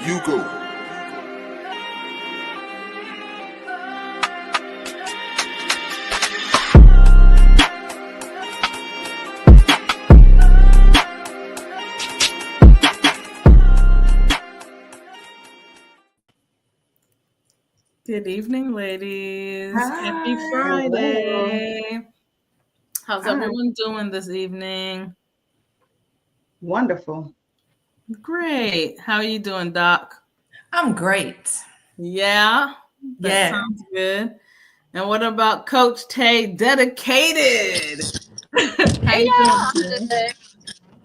You go. Good evening, ladies. Hi. Happy Friday. How's everyone doing this evening? Wonderful. Great. How are you doing, Doc? I'm great. Yeah, that Yeah. sounds good. And what about Coach Tay, dedicated? How you doing, Tay?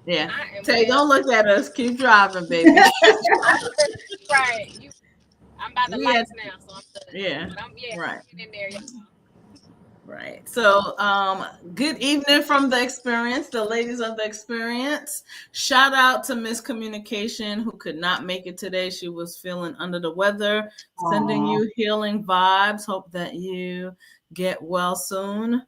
Yeah. Tay, don't look at us. Keep driving, baby. Right. I'm by the Yeah. lights now, so I'm good. Yeah. But I'm Right. in there, y'all. Right. So, good evening from the experience, the ladies of the experience. Shout out to Miss Communication who could not make it today. She was feeling under the weather, sending you healing vibes. Hope that you get well soon.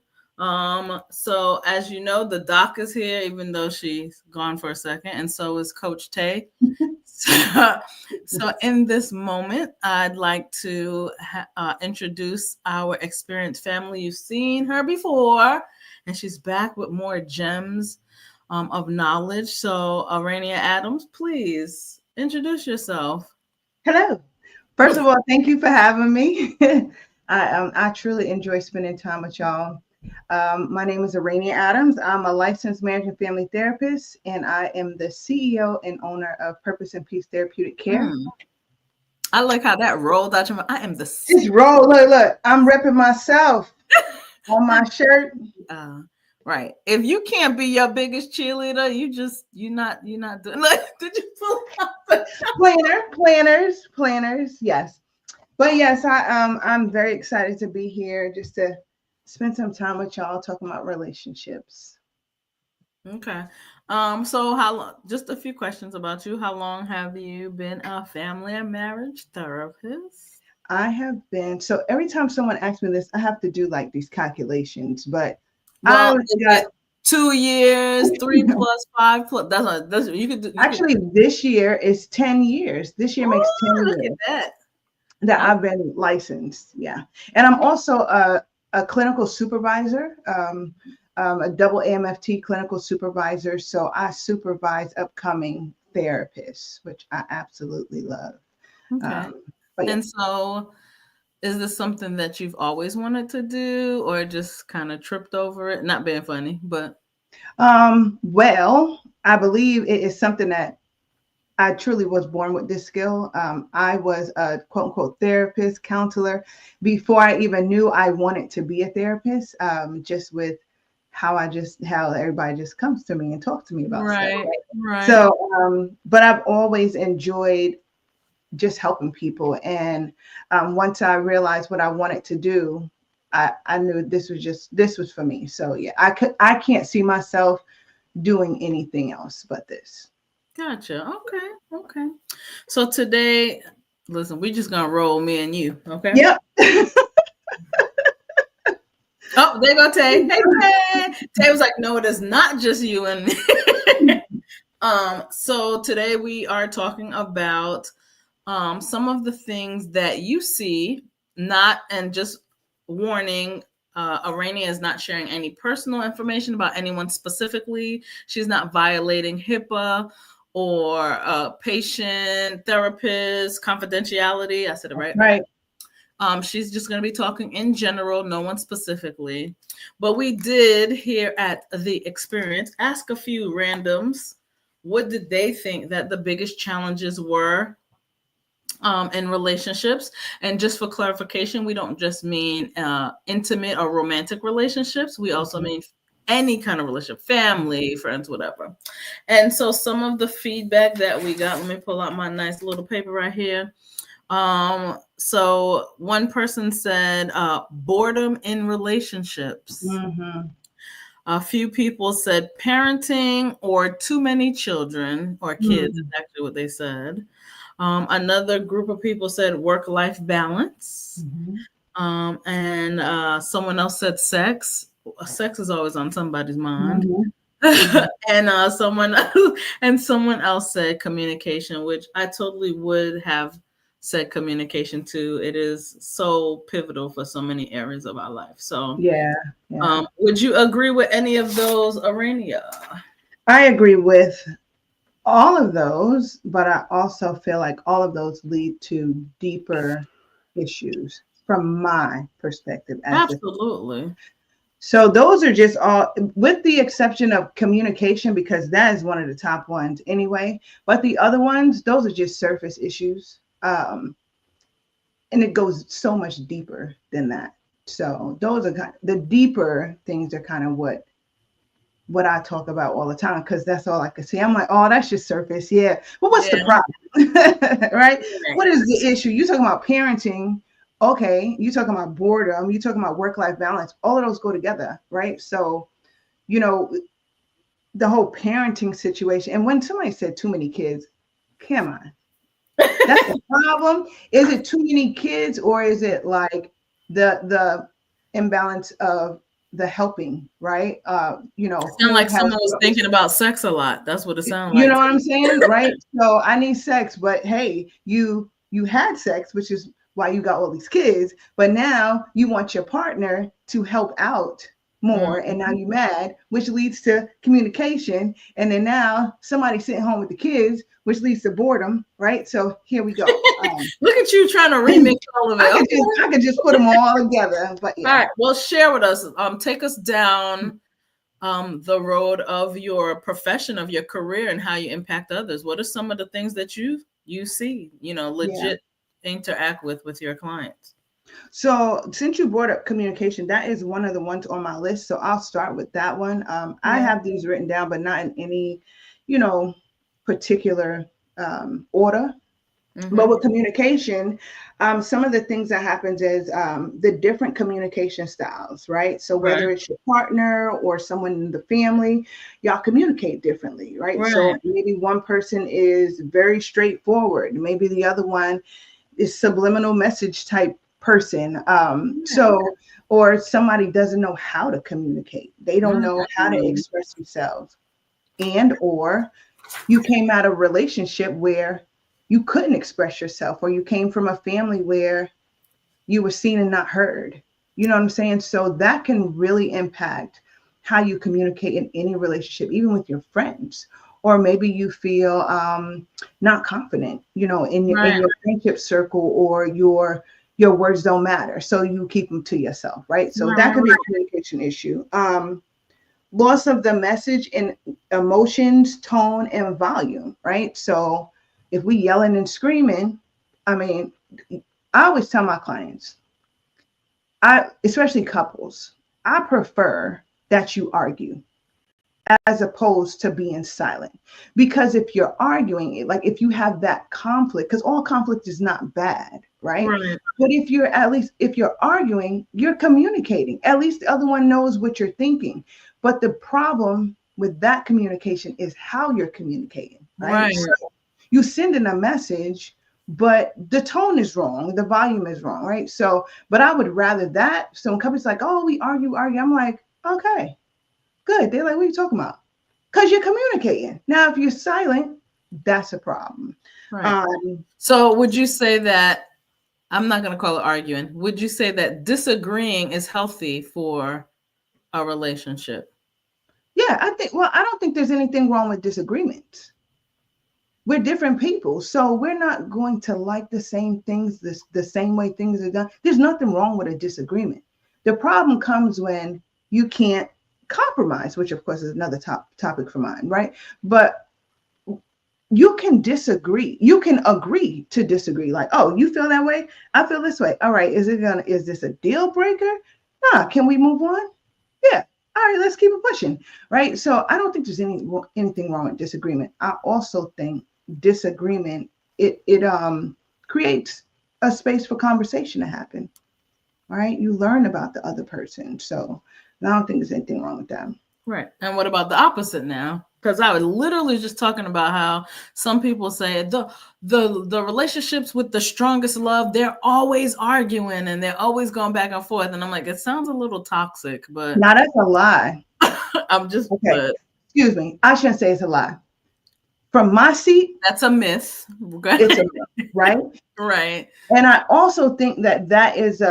So as you know, the doc is here, even though she's gone for a second, and so is Coach Tay. So in this moment, I'd like to introduce our experienced family. You've seen her before, and she's back with more gems of knowledge. So, Areinia Adams, please introduce yourself. Hello. First of all, thank you for having me. I truly enjoy spending time with y'all. My name is Areinia Adams. I'm a licensed marriage and family therapist, and I am the CEO and owner of Purpose and Peace Therapeutic Care. I like how that rolled out your mouth. I am the Just roll. Look. I'm repping myself on my shirt. Right. If you can't be your biggest cheerleader, you're not doing. Like, did you pull out the planners? Yes, but yes, I'm very excited to be here just to spend some time with y'all talking about relationships. Okay. So how long, just a few questions about you. How long have you been a family and marriage therapist? I have been, so every time someone asks me this, I have to do like these calculations, but well, I got 2 years, 3 plus 5 plus. That's you could do. Actually, this year is 10 years. This year makes 10 look years at that. I've been licensed. Yeah. And I'm also a clinical supervisor, a double AMFT clinical supervisor. So I supervise upcoming therapists, which I absolutely love. Okay. And so is this something that you've always wanted to do or just kind of tripped over it? Not being funny, but. Well, I believe it is something that I truly was born with this skill. I was a quote unquote therapist, counselor before I even knew I wanted to be a therapist, just with how everybody just comes to me and talks to me about stuff. Right. So, but I've always enjoyed just helping people. And once I realized what I wanted to do, I knew this was for me. So yeah, I can't see myself doing anything else but this. Gotcha. Okay. So today, listen, we just gonna roll me and you. Okay. Yep. Oh, there go Tay. Hey, Tay. Tay was like, no, it is not just you and me. So today we are talking about some of the things that you see, and just warning, Areinia is not sharing any personal information about anyone specifically. She's not violating HIPAA or patient therapist confidentiality. I said it right. Right. She's just going to be talking in general, no one specifically. But we did here at the experience ask a few randoms what did they think that the biggest challenges were in relationships. And just for clarification, we don't just mean intimate or romantic relationships. We also mean any kind of relationship, family, friends, whatever. And so some of the feedback that we got, let me pull out my nice little paper right here. So one person said boredom in relationships. A few people said parenting or too many children or kids is actually what they said. Another group of people said work-life balance. And someone else said sex. Sex is always on somebody's mind. And someone else said communication, which I totally would have said communication too. It is so pivotal for so many areas of our life. So, Yeah, yeah. would you agree with any of those, Areinia? I agree with all of those, but I also feel like all of those lead to deeper issues from my perspective as a. Absolutely. So those are just all, with the exception of communication, because that is one of the top ones anyway. But the other ones, those are just surface issues. And it goes so much deeper than that. So those are the deeper things are kind of what I talk about all the time, because that's all I can see. I'm like, oh, that's just surface. Yeah. Well, what's the problem? Right? What is the issue? You talking about parenting. Okay. You talking about boredom. You talking about work-life balance. All of those go together. Right. So, you know, the whole parenting situation. And when somebody said too many kids, come on. That's the problem. Is it too many kids, or is it like the imbalance of the helping, right? Sound like someone was thinking about sex a lot. That's what it sounds like. You know what I'm saying, right? So I need sex, but hey, you had sex, which is why you got all these kids, but now you want your partner to help out more, and now you're mad, which leads to communication, and then now somebody's sitting home with the kids, which leads to boredom, right? So here we go. Look at you trying to remix all of it. I could just put them all together, but yeah. All right, well, share with us. Take us down the road of your profession, of your career, and how you impact others. What are some of the things that you see, legit interact with your clients? So since you brought up communication, that is one of the ones on my list. So I'll start with that one. I have these written down, but not in any, particular order. But with communication, some of the things that happens is the different communication styles, right? So whether it's your partner or someone in the family, y'all communicate differently, right? So maybe one person is very straightforward. Maybe the other one is subliminal message type person. Or somebody doesn't know how to communicate. They don't know how to express themselves. And or you came out of a relationship where you couldn't express yourself, or you came from a family where you were seen and not heard. You know what I'm saying? So that can really impact how you communicate in any relationship, even with your friends. Or maybe you feel not confident, in your friendship circle, or your words don't matter. So you keep them to yourself, right? So that could be a communication issue. Loss of the message in emotions, tone, and volume, right? So if we yelling and screaming, I always tell my clients, especially couples, I prefer that you argue as opposed to being silent. Because if you're arguing, like if you have that conflict, because all conflict is not bad, right? But if you're arguing, you're communicating. At least the other one knows what you're thinking. But the problem with that communication is how you're communicating, right? So you send in a message, but the tone is wrong, the volume is wrong, right? So, but I would rather that. So when companies like, oh, we argue, I'm like, okay, good. They're like, what are you talking about? Because you're communicating. Now, if you're silent, that's a problem. So would you say that, I'm not going to call it arguing, would you say that disagreeing is healthy for a relationship? Yeah, I don't think there's anything wrong with disagreements. We're different people, so we're not going to like the same things, the same way things are done. There's nothing wrong with a disagreement. The problem comes when you can't compromise, which of course is another topic for mine, right? But you can disagree. You can agree to disagree. Like, oh, you feel that way? I feel this way. All right, is this a deal breaker? Nah, can we move on? Yeah. All right, let's keep it pushing, right? So I don't think there's anything wrong with disagreement. I also think disagreement, it creates a space for conversation to happen, right? You learn about the other person. So I don't think there's anything wrong with that. Right. And what about the opposite now? Because I was literally just talking about how some people say the relationships with the strongest love, they're always arguing and they're always going back and forth. And I'm like, it sounds a little toxic, but now that's a lie. I'm just okay. excuse me, I shouldn't say it's a lie. From my seat, That's a myth. it's a myth, right? Right. And I also think that is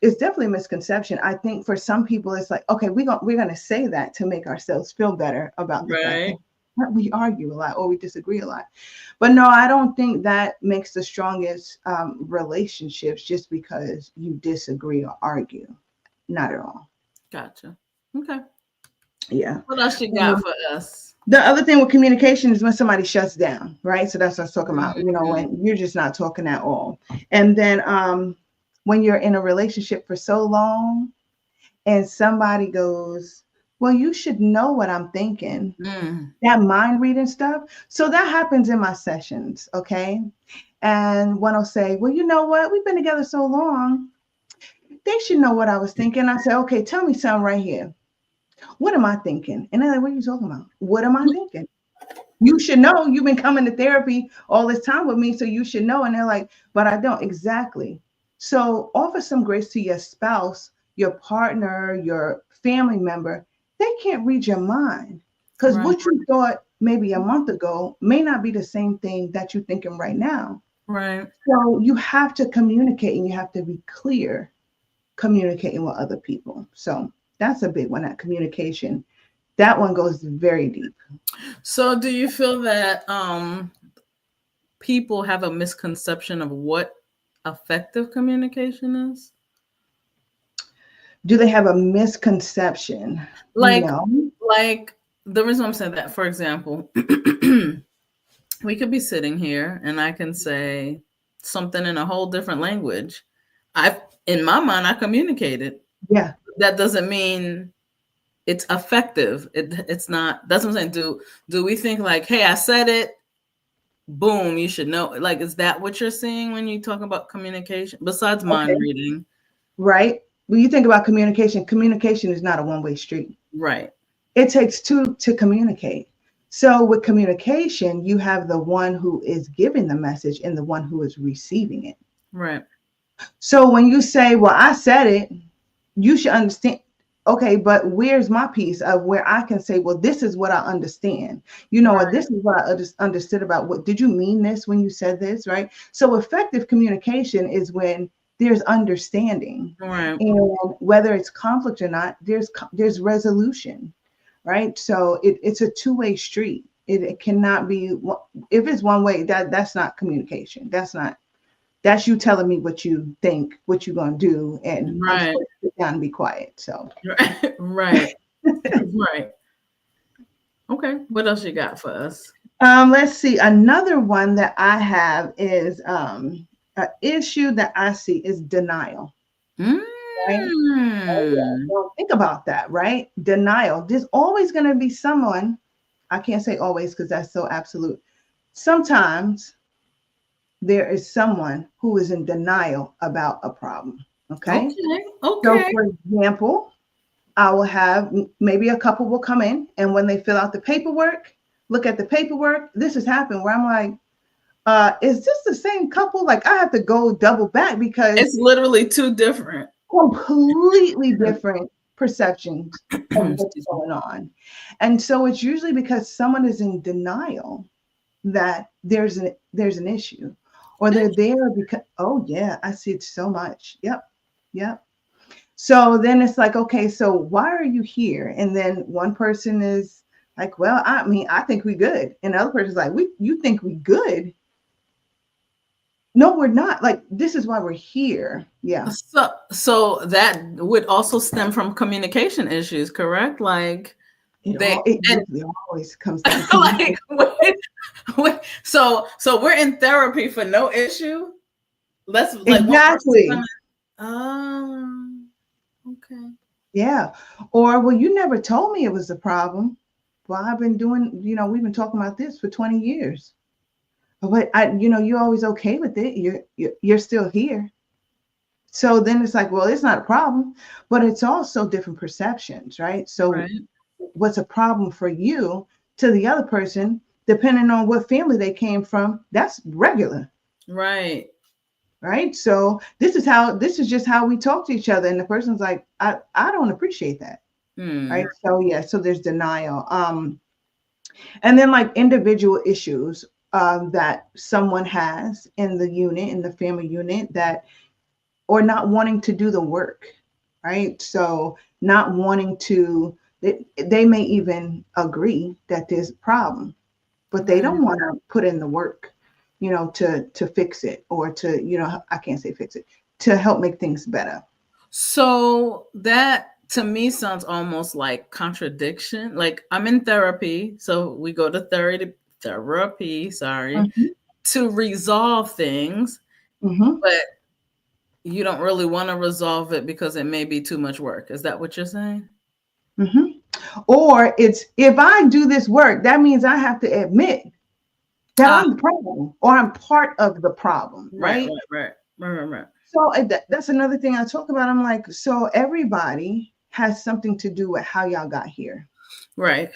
it's definitely a misconception. I think for some people it's like, okay, we're gonna say that to make ourselves feel better about the fact Right. that we argue a lot or we disagree a lot. But no, I don't think that makes the strongest relationships just because you disagree or argue. Not at all. Gotcha. Okay. Yeah. What else you got for us? The other thing with communication is when somebody shuts down, right? So that's what I was talking about, Mm-hmm. when you're just not talking at all. And then when you're in a relationship for so long and somebody goes, well, you should know what I'm thinking, that mind reading stuff. So that happens in my sessions, okay? And one will say, well, you know what? We've been together so long. They should know what I was thinking. I say, okay, tell me something right here. What am I thinking? And they're like, what are you talking about? What am I thinking? You should know. You've been coming to therapy all this time with me, so you should know. And they're like, but I don't. Exactly. So offer some grace to your spouse, your partner, your family member. They can't read your mind because Right. what you thought maybe a month ago may not be the same thing that you're thinking right now. Right. So you have to communicate and you have to be clear communicating with other people. So that's a big one, that communication. That one goes very deep. So do you feel that people have a misconception of what effective communication is? Do they have a misconception? Like, No. like the reason I'm saying that, for example, we could be sitting here and I can say something in a whole different language. In my mind, I communicated. Yeah. That doesn't mean it's effective. It's not. That's what I'm saying. Do we think like, hey, I said it, boom, you should know? Like, is that what you're seeing when you talk about communication? Besides mind reading, right? When you think about communication, communication is not a one-way street. Right. It takes two to communicate. So with communication, you have the one who is giving the message and the one who is receiving it. Right. So when you say, well, I said it, you should understand. Okay, but where's my piece of where I can say, well, this is what I understand. You know, right. This is what I understood about what, did you mean this when you said this, right? So effective communication is when there's understanding. Right. And whether it's conflict or not, there's resolution, right? So it's a two-way street. It cannot be, if it's one way, that's not communication. That's you telling me what you think, what you're going to do, and right. I'm supposed to sit down and be quiet. So, right. Right. Okay. What else you got for us? Let's see. Another one that I have is an issue that I see is denial. Right? Well, think about that, right? Denial. There's always going to be someone, I can't say always because that's so absolute. Sometimes there is someone who is in denial about a problem. Okay. So for example, I will have maybe a couple will come in and when they fill out the paperwork, look at the paperwork, this has happened where I'm like, is this the same couple? Like I have to go double back because it's literally two different, completely different perceptions of what's going on. And so it's usually because someone is in denial that there's an issue. Or they're there because, oh yeah, I see it so much. Yep. So then it's like, okay, so why are you here? And then one person is like, well, I think we good. And the other person's like, you think we good? No, we're not. Like, this is why we're here. Yeah. So that would also stem from communication issues, correct? Like, it always comes down to like, wait, so we're in therapy for no issue. Let's like exactly. Okay. Yeah. Or well, you never told me it was a problem. Well, I've been doing, we've been talking about this for 20 years. But you're always okay with it. You're still here. So then it's like, well, it's not a problem, but it's also different perceptions, right? So what's a problem for you to the other person, depending on what family they came from, that's regular. Right. So this is just how we talk to each other. And the person's like, I don't appreciate that. right? So yeah, so there's denial. And then like individual issues that someone has in the unit, in the family unit, that or not wanting to do the work, right? So not wanting to, they may even agree that there's a problem, but they don't want to put in the work, to fix it, or to, I can't say fix it, to help make things better. So that to me sounds almost like contradiction. Like I'm in therapy, so we go to therapy, Mm-hmm. to resolve things, Mm-hmm. but you don't really want to resolve it because it may be too much work. Is that what you're saying? Mm-hmm. Or it's, if I do this work, that means I have to admit that Ah, I'm the problem, or I'm part of the problem, right, right? right, right, right, right, right. So that's another thing I talk about. I'm like, so everybody has something to do with how y'all got here. Right.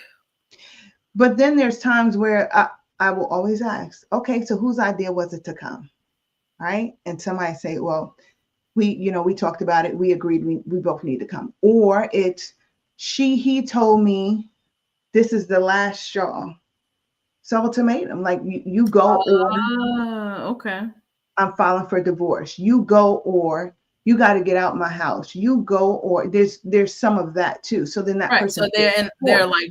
But then there's times where I will always ask, okay, so whose idea was it to come? Right? And somebody say, well, we talked about it. We agreed we both need to come. Or it's he told me this is the last straw. So ultimatum, like you go, or Ah, okay. I'm filing for divorce. You go, or you got to get out my house. You go, or there's some of that too. So then that Right. So person feels they're forced. like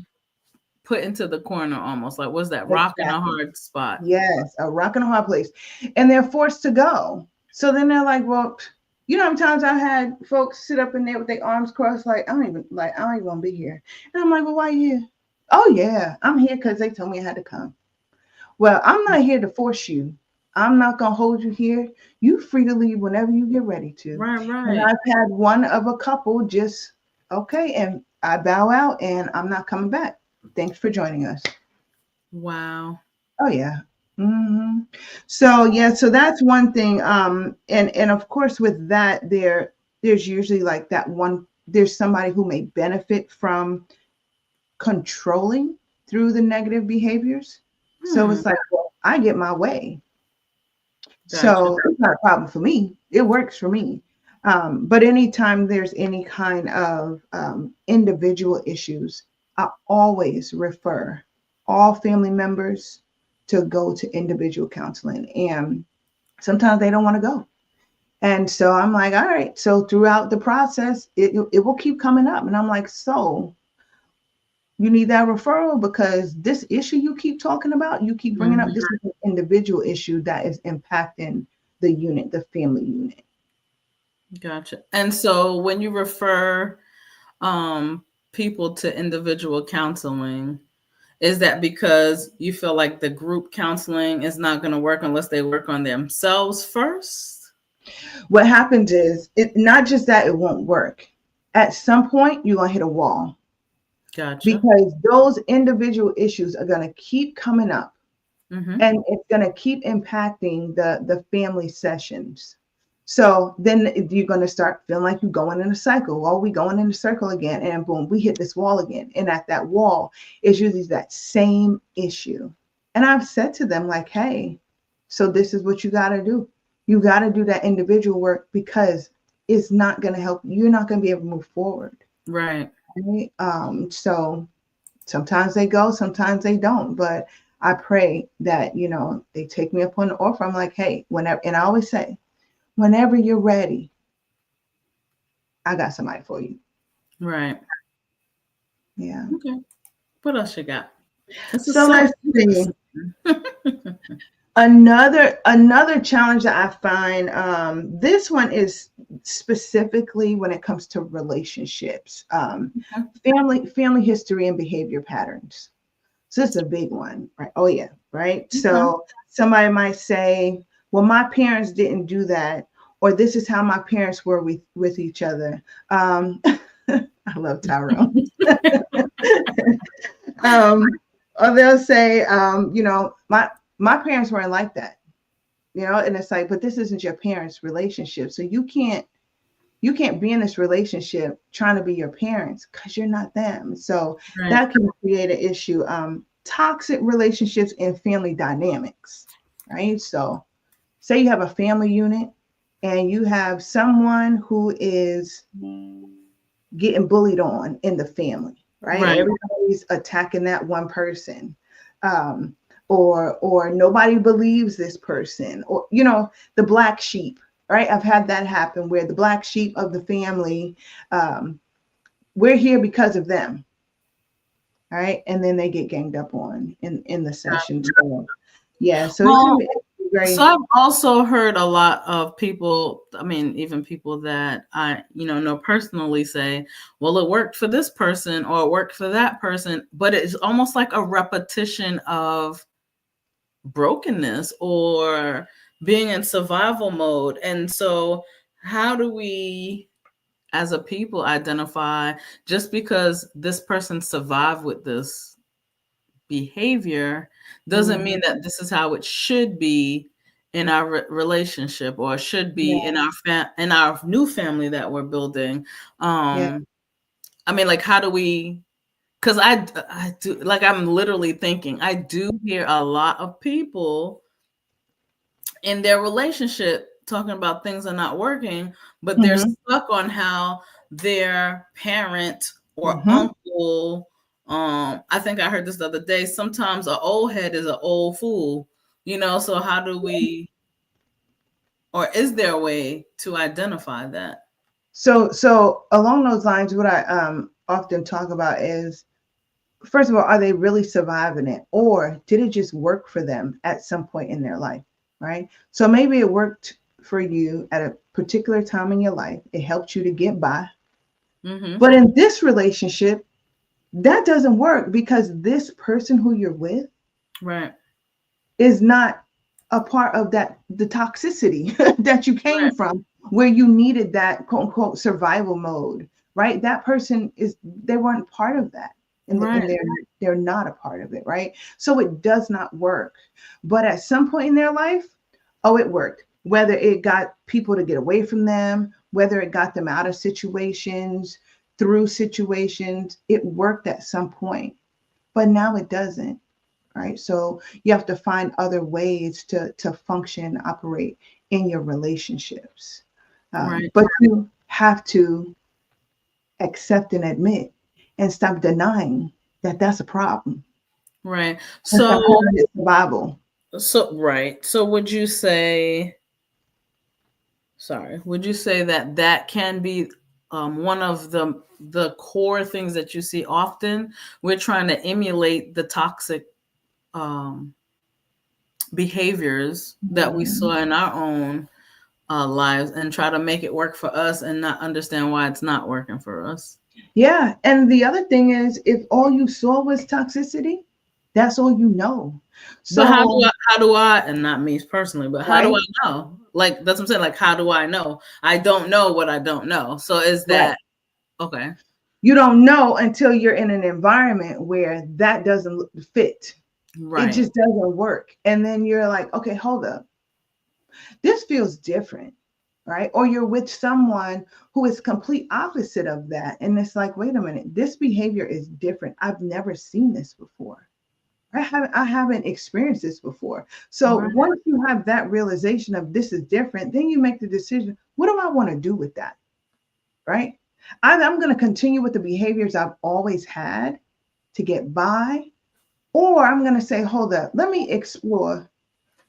put into the corner almost. Like what's that rock in a Exactly. hard spot? Yes, a rock and a hard place. And they're forced to go. So then they're like, well, how many times I had folks sit up in there with their arms crossed, like, I don't even want to be here. And I'm like, well, why are you here? Oh yeah, I'm here because they told me I had to come. Well, I'm not here to force you. I'm not gonna hold you here. You free to leave whenever you get ready to. Right, And right. I've had one of a couple just, okay, and I bow out and I'm not coming back. Thanks for joining us. Wow. Oh yeah. hmm So yeah, so that's one thing. And of course with that, there's usually like that one. There's somebody who may benefit from controlling through the negative behaviors. So Hmm. it's like, well, I get my way, Gotcha. so it's not a problem for me. It works for me. But anytime there's any kind of individual issues, I always refer all family members to go to individual counseling. And sometimes they don't want to go. And so I'm like, all right. So throughout the process, it will keep coming up. And I'm like, so you need that referral because this issue you keep talking about, you keep bringing up, Mhm. this is an individual issue that is impacting the unit, the family unit. Gotcha. And so when you refer um people to individual counseling, is that because you feel like the group counseling is not going to work unless they work on themselves first? What happens is it not just that it won't work. At some point, you're gonna hit a wall Gotcha. because those individual issues are gonna keep coming up, Mm-hmm. and it's gonna keep impacting the family sessions. So then you're going to start feeling like you're going in a cycle. Well, we going in a circle again, and boom, we hit this wall again. And at that wall is usually that same issue. And I've said to them, like, hey, so this is what you got to do. You got to do that individual work because it's not going to help. You're not going to be able to move forward. Right. Right? So sometimes they go, sometimes they don't. But I pray that, they take me up on the offer. I'm like, hey, whenever, and I always say, whenever you're ready, I got somebody for you. Right. Yeah. Okay. What else you got? This is So so let's see. interesting. Another challenge that I find, this one is specifically when it comes to relationships, family history and behavior patterns. So this is a big one, right? Oh yeah, right. Okay. So somebody might say, well, my parents didn't do that, or this is how my parents were with each other. I love Tyrone. um, or they'll say, my parents weren't like that, and it's like, but this isn't your parents' relationship, so you can't be in this relationship trying to be your parents because you're not them. So Right. that can create an issue. Toxic relationships and family dynamics, right? So say you have a family unit and you have someone who is getting bullied on in the family, right? Right. Everybody's attacking that one person. Or nobody believes this person, or the black sheep, right? I've had that happen where the black sheep of the family, we're here because of them, right? And then they get ganged up on in the session. So yeah, so it can Well, be very. so I've also heard a lot of people, I mean, even people that I, know personally say, well, it worked for this person or it worked for that person, but it's almost like a repetition of brokenness or being in survival mode. And so how do we as a people identify, just because this person survived with this behavior doesn't mean that this is how it should be in our relationship, or should be in Yeah. our new family that we're building. Yeah. I mean, like, how do we, because I do, like, I'm literally thinking, I do hear a lot of people in their relationship talking about things are not working, but they're Mm-hmm. stuck on how their parent or Mm-hmm. uncle, I think I heard this the other day, sometimes an old head is an old fool, so how do we, or is there a way to identify that? So along those lines, what I often talk about is, first of all, are they really surviving it, or did it just work for them at some point in their life, right? So maybe it worked for you at a particular time in your life. It helped you to get by. Mm-hmm. But in this relationship, that doesn't work because this person who you're with Right. is not a part of the toxicity that you came Right. from, where you needed that quote unquote survival mode, right? That person they weren't part of that. And Right. they're not a part of it, right? So it does not work. But at some point in their life, oh, it worked. Whether it got people to get away from them, whether it got them out of situations, through situations, it worked at some point. But now it doesn't, right? So you have to find other ways to function, operate in your relationships. Right. But you have to accept and admit and stop denying that that's a problem. Right. And stop So, calling it survival. right. So would you say that that can be one of the core things that you see often? We're trying to emulate the toxic um, behaviors that we saw in our own lives and try to make it work for us and not understand why it's not working for us. Yeah. And the other thing is, if all you saw was toxicity, that's all you know. But So, how do I, and not me personally, but how do right, I know? Like, that's what I'm saying. Like, how do I know? I don't know what I don't know. So is right. that okay? You don't know until you're in an environment where that doesn't fit. It Right. just doesn't work. And then you're like, okay, hold up. This feels different, right? Or you're with someone who is complete opposite of that. And it's like, wait a minute, this behavior is different. I've never seen this before. I haven't experienced this before. So Right. once you have that realization of this is different, then you make the decision, what do I want to do with that? Right? I'm going to continue with the behaviors I've always had to get by, or I'm going to say, hold up, let me explore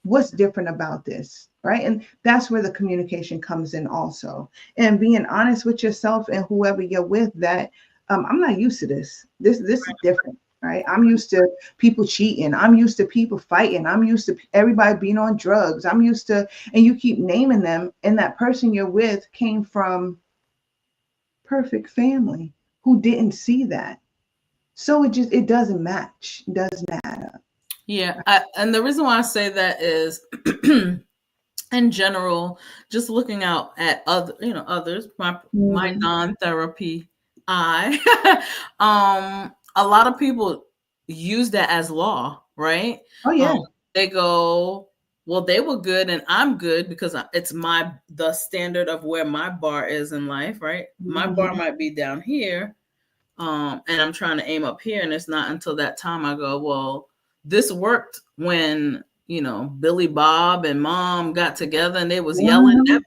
what's different about this, right? And that's where the communication comes in also, and being honest with yourself and whoever you're with, that I'm not used to this is different, right? I'm used to people cheating, I'm used to people fighting, I'm used to everybody being on drugs, I'm used to, and you keep naming them, and that person you're with came from perfect family who didn't see that. So it doesn't match, it doesn't add up. Yeah. And the reason why I say that is in general, just looking out at others, my Mhm. non-therapy eye, a lot of people use that as law, right? Oh yeah. They go, well, they were good and I'm good because it's the standard of where my bar is in life, right? My bar Mhm. might be down here, and I'm trying to aim up here, and it's not until that time I go, well, this worked when Billy Bob and mom got together and they was yelling, Mhm.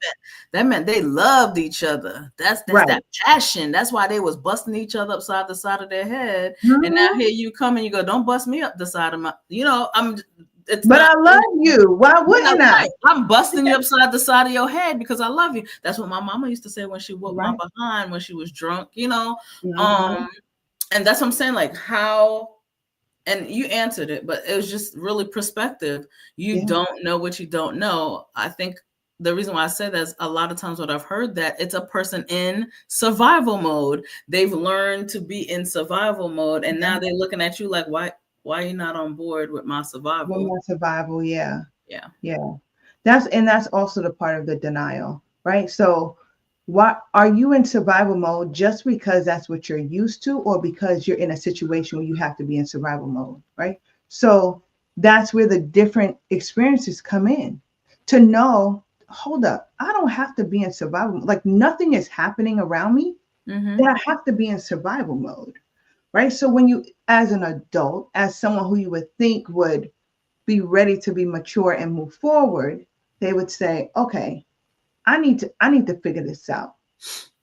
that meant they loved each other. That's Right. that passion. That's why they was busting each other upside the side of their head. And now Mhm. here you come and you go, don't bust me up the side of my, it's But not. I love you. Why Yeah, wouldn't I? right. I'm busting you upside the side of your head because I love you. That's what my mama used to say when she whooped my Right. behind when she was drunk, Mhm. and that's what I'm saying, like how, and you answered it, but it was just really perspective. You Yeah. don't know what you don't know. I think the reason why I say that is a lot of times what I've heard that it's a person in survival mode. They've learned to be in survival mode, and Yeah. now they're looking at you like, why are you not on board with my One survival? more survival. Yeah. Yeah. Yeah. That's also the part of the denial, right? So why are you in survival mode just because that's what you're used to, or because you're in a situation where you have to be in survival mode, right? So that's where the different experiences come in to know, hold up, I don't have to be in survival. Like nothing is happening around me Mm-hmm. that I have to be in survival mode, right? So when you, as an adult, as someone who you would think would be ready to be mature and move forward, they would say, okay, I need to figure this out.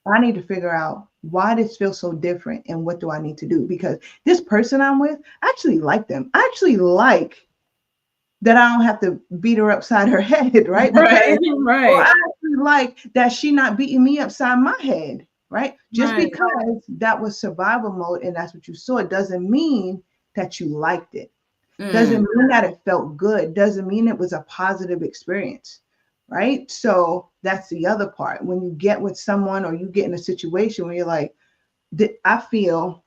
I need to figure out why this feels so different and what do I need to do? Because this person I'm with, I actually like them. I actually like that I don't have to beat her upside her head, right? Right, Because, or right, I actually like that she not beating me upside my head, right? Just right. because that was survival mode and that's what you saw, it doesn't mean that you liked it. Doesn't Mm. mean that it felt good. Doesn't mean it was a positive experience, right? So that's the other part. When you get with someone or you get in a situation where you're like, I feel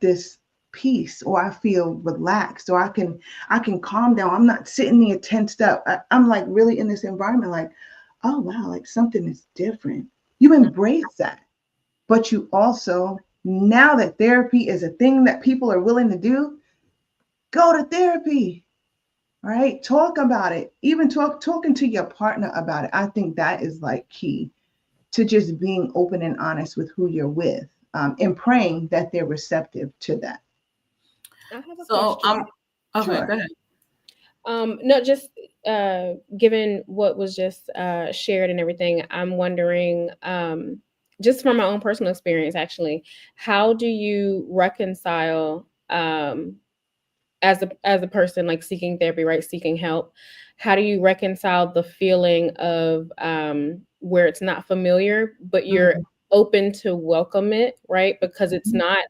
this peace, or I feel relaxed, or I can calm down. I'm not sitting there tensed up. I'm like really in this environment, like, oh wow, like something is different. You embrace that, but you also, now that therapy is a thing that people are willing to do, go to therapy, right? Talk about it. Even talking to your partner about it. I think that is like key to just being open and honest with who you're with, and praying that they're receptive to that. I have a So question. okay, go Sure. ahead. No, just given what was just shared and everything, I'm wondering, just from my own personal experience, actually, how do you reconcile, as a person like seeking therapy, right, seeking help? How do you reconcile the feeling of where it's not familiar, but you're Mhm. open to welcome it, right? Because it's Mhm. not,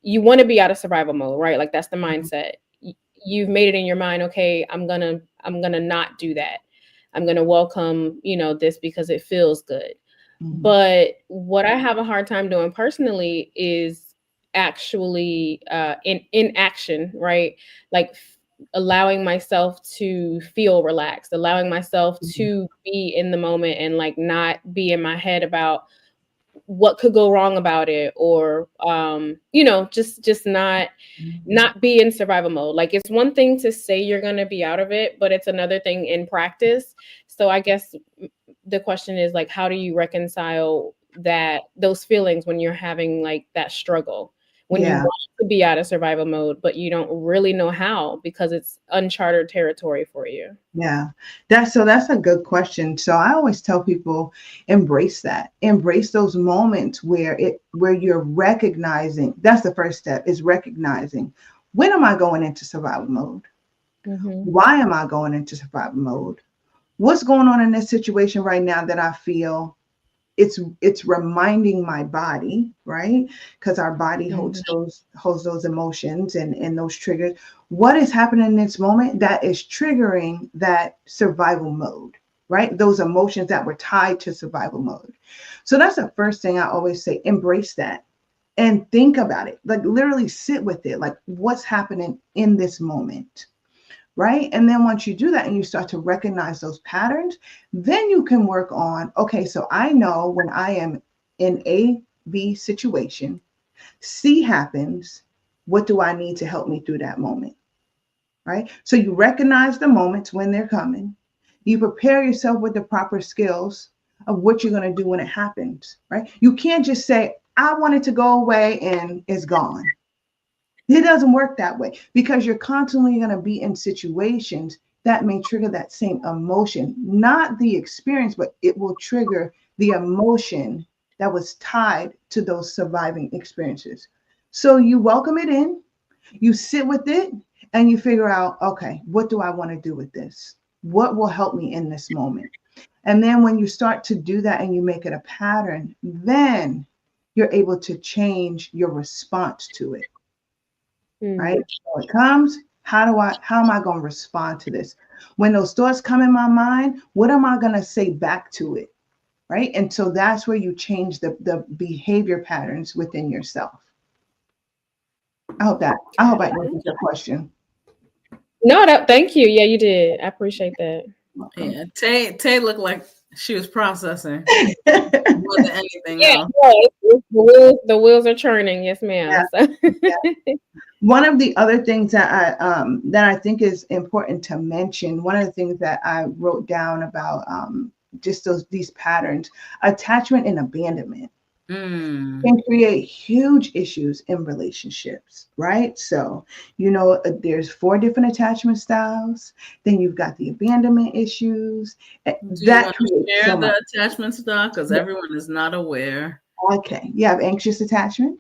you want to be out of survival mode, right? Like that's the mindset. You've made it in your mind, okay, I'm gonna not do that. I'm gonna welcome, this because it feels good. Mhm. But what I have a hard time doing personally is actually in action, right? Like allowing myself to feel relaxed, allowing myself Mhm. to be in the moment and like not be in my head about what could go wrong about it, or just not be in survival mode. Like it's one thing to say you're going to be out of it, but it's another thing in practice. So I guess the question is like, how do you reconcile those feelings when you're having like that struggle, when you Yeah. want to be out of survival mode but you don't really know how because it's uncharted territory for you? Yeah, that's a good question. So I always tell people, embrace that. Embrace those moments where you're recognizing. That's the first step, is recognizing, when am I going into survival mode? Hmm. Why am I going into survival mode? What's going on in this situation right now that I feel it's reminding my body, right? Because our body Hmm. holds those emotions and those triggers. What is happening in this moment that is triggering that survival mode, right? Those emotions that were tied to survival mode. So that's the first thing I always say, embrace that and think about it. Like literally sit with it. Like what's happening in this moment, right? And then once you do that and you start to recognize those patterns, then you can work on, okay, so I know when I am in A, B situation, C happens, what do I need to help me through that moment, right? So you recognize the moments when they're coming. You prepare yourself with the proper skills of what you're going to do when it happens, right? You can't just say, I want it to go away and it's gone. It doesn't work that way because you're constantly going to be in situations that may trigger that same emotion, not the experience, but it will trigger the emotion that was tied to those surviving experiences. So you welcome it in, you sit with it, and you figure out, okay, what do I want to do with this? What will help me in this moment? And then when you start to do that and you make it a pattern, then you're able to change your response to it. Right? So it comes, how am I going to respond to this? When those thoughts come in my mind, what am I going to say back to it? Right? And so that's where you change the behavior patterns within yourself. I hope I answered your question. No, thank you. Yeah, you did. I appreciate that. Yeah, Tay looked like she was processing more than anything else. The wheels are churning. Yes, ma'am. Yeah. So. Yeah. One of the other things that I think is important to mention, one of the things that I wrote down about just these patterns, attachment and abandonment can create huge issues in relationships, right? So, there's 4 different attachment styles. Then you've got the abandonment issues. Do you want to share the attachment style? Because everyone is not aware. Okay. You have anxious attachment,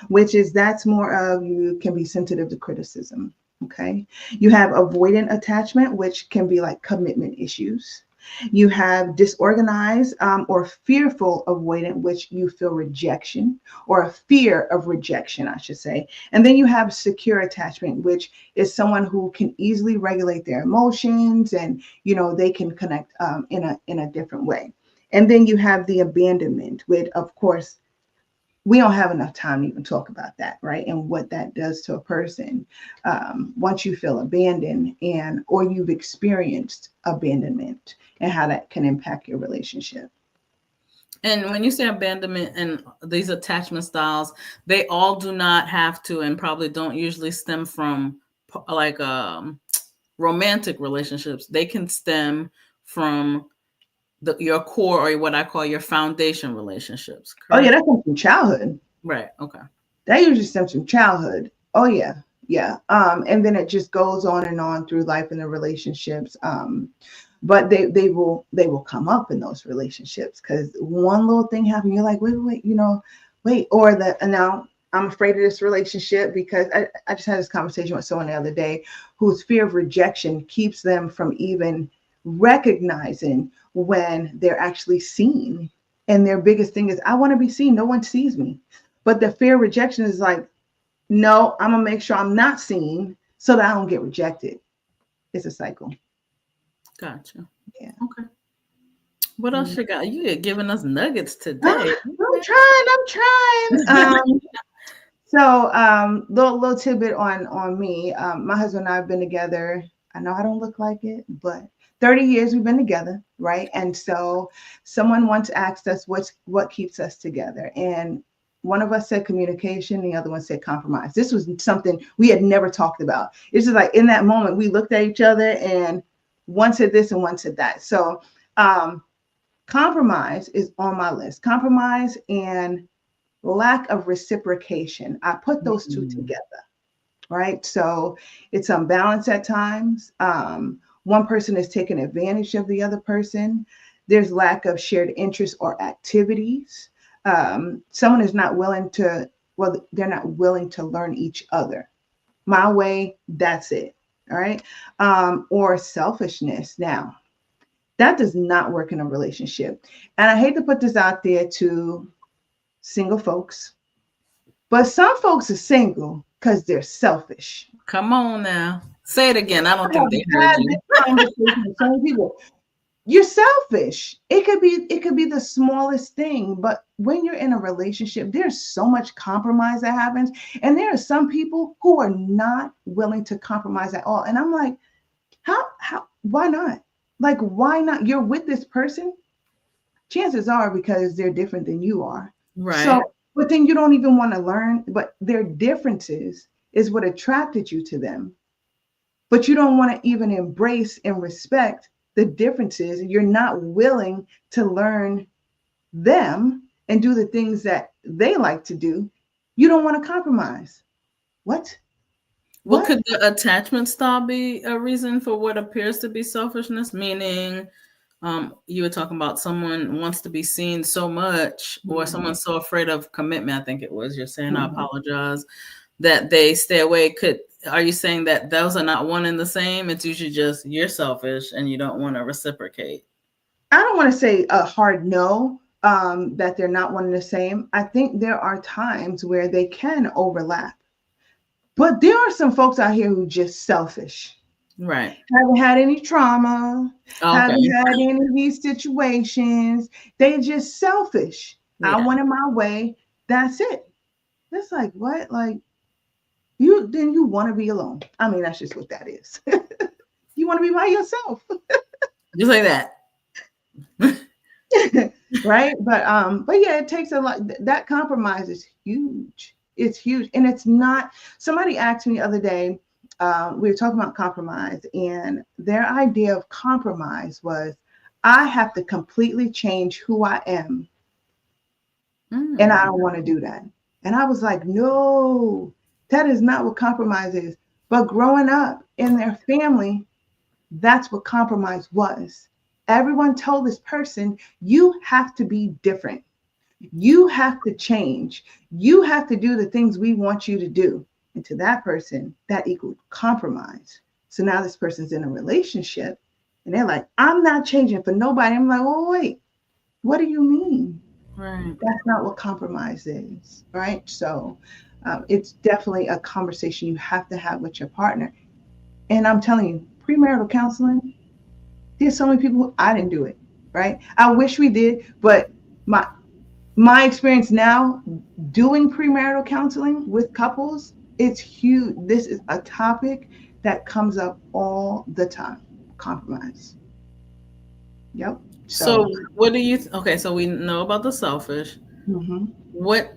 which is that's more of you can be sensitive to criticism. Okay. You have avoidant attachment, which can be like commitment issues. You have disorganized or fearful avoidant, which you feel rejection or a fear of rejection, I should say. And then you have secure attachment, which is someone who can easily regulate their emotions and, they can connect in a different way. And then you have the abandonment, which, of course, we don't have enough time to even talk about that, right? And what that does to a person once you feel abandoned or you've experienced abandonment and how that can impact your relationship. And when you say abandonment and these attachment styles, they all do not have to and probably don't usually stem from like romantic relationships. They can stem from your core or what I call your foundation relationships. Correct? Oh, yeah, that comes from childhood. Right. Okay. That usually stems from childhood. Oh, yeah. Yeah. And then it just goes on and on through life in the relationships. But they will come up in those relationships because one little thing happened. You're like, wait, or now I'm afraid of this relationship because I just had this conversation with someone the other day whose fear of rejection keeps them from even recognizing when they're actually seen. And their biggest thing is, I want to be seen. No one sees me. But the fear of rejection is like, no, I'm going to make sure I'm not seen so that I don't get rejected. It's a cycle. Gotcha. Yeah. Okay. What else you got? You get giving us nuggets today. I'm trying. So little tidbit on me. My husband and I have been together. I know I don't look like it, but 30 years we've been together, right? And so someone once asked us what keeps us together. And one of us said communication, the other one said compromise. This was something we had never talked about. It's just like in that moment, we looked at each other and one said this and one said that. So compromise is on my list. Compromise and lack of reciprocation. I put those two together, right? So it's unbalanced at times. One person is taking advantage of the other person. There's lack of shared interests or activities. Someone is not willing to, they're not willing to learn each other. My way, that's it. All right. Or selfishness. Now, that does not work in a relationship. And I hate to put this out there to single folks, but some folks are single because they're selfish. Come on now. Say it again. I don't think they heard you. Some people, you're selfish. It could be the smallest thing, but when you're in a relationship, there's so much compromise that happens. And there are some people who are not willing to compromise at all. And I'm like, why not? Like, why not? You're with this person. Chances are because they're different than you are. Right. So, but then you don't even want to learn, but their differences is what attracted you to them. But you don't want to even embrace and respect the differences. You're not willing to learn them and do the things that they like to do. You don't want to compromise. What? Well, What? could the attachment style be a reason for what appears to be selfishness? Meaning, you were talking about someone wants to be seen so much, or Mhm. someone's so afraid of commitment. I think it was. You're saying, I Mhm. apologize, that they stay away. Are you saying that those are not one and the same? It's usually just you're selfish and you don't want to reciprocate. I don't want to say a hard no, that they're not one and the same. I think there are times where they can overlap. But there are some folks out here who just selfish. Right. Haven't had any trauma, haven't Okay. had any of these situations. They just selfish. I Yeah. want it my way. That's it. That's like what? Like you want to be alone. I mean, that's just what that is. You want to be by yourself. Just like that. Right? But yeah, it takes a lot. That compromise is huge. It's huge. And it's not, somebody asked me the other day, we were talking about compromise, and their idea of compromise was I have to completely change who I am, and I don't want to do that. And I was like, no, that is not what compromise is. But growing up in their family, that's what compromise was. Everyone told this person, you have to be different. You have to change. You have to do the things we want you to do. And to that person, that equaled compromise. So now this person's in a relationship and they're like, I'm not changing for nobody. I'm like, oh, wait, what do you mean? Right. That's not what compromise is, right? So it's definitely a conversation you have to have with your partner. And I'm telling you, premarital counseling, there's so many people who I didn't do it, right? I wish we did, but my my experience now doing premarital counseling with couples, it's huge. This is a topic that comes up all the time. Compromise. Yep. So, So, what do you? Okay, so we know about the selfish. mhm. What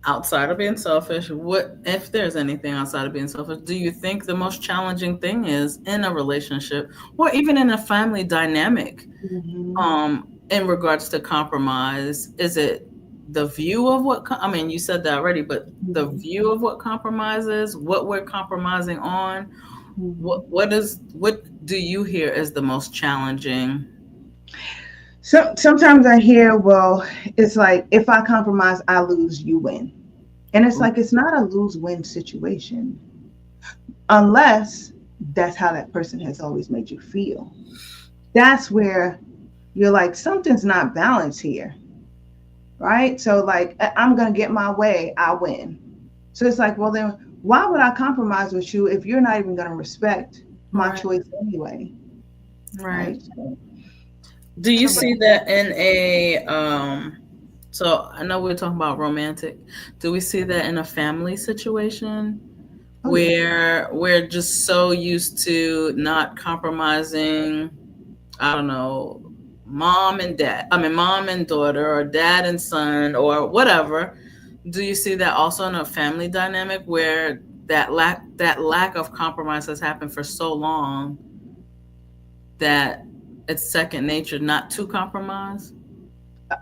outside of being selfish? What if there's anything outside of being selfish? Do you think the most challenging thing is in a relationship, or even in a family dynamic? Mhm. In regards to compromise, is it the view of I mean, you said that already, but the Mhm. view of what compromise is, what we're compromising on, Mhm. what do you hear as the most challenging? So sometimes I hear, well, it's like if I compromise, I lose, you win. And it's like it's not a lose-win situation unless that's how that person has always made you feel. That's where you're like, something's not balanced here, right? So, like, I'm going to get my way, I win. So it's like, well, then why would I compromise with you if you're not even going to respect my Right, choice anyway, right. right? So, Do you see that in a so I know we're talking about romantic. Do we see that in a family situation oh, yeah. where we're just so used to not compromising, I don't know, mom and dad, I mean, mom and daughter, or dad and son, or whatever? Do you see that also in a family dynamic where that lack of compromise has happened for so long that it's second nature not to compromise?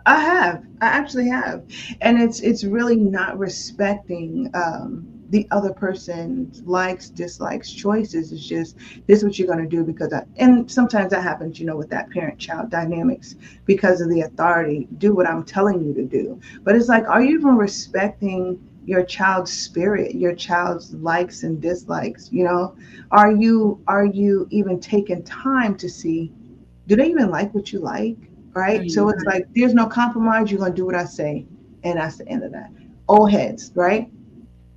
I have. I actually have. And it's really not respecting the other person's likes, dislikes, choices. It's just this is what you're gonna do because and sometimes that happens, with that parent-child dynamics because of the authority. Do what I'm telling you to do. But it's like, are you even respecting your child's spirit, your child's likes and dislikes? Are you even taking time to see, do they even like what you like? Right? So it's like there's no compromise. You're gonna do what I say, and that's the end of that. Old heads, right?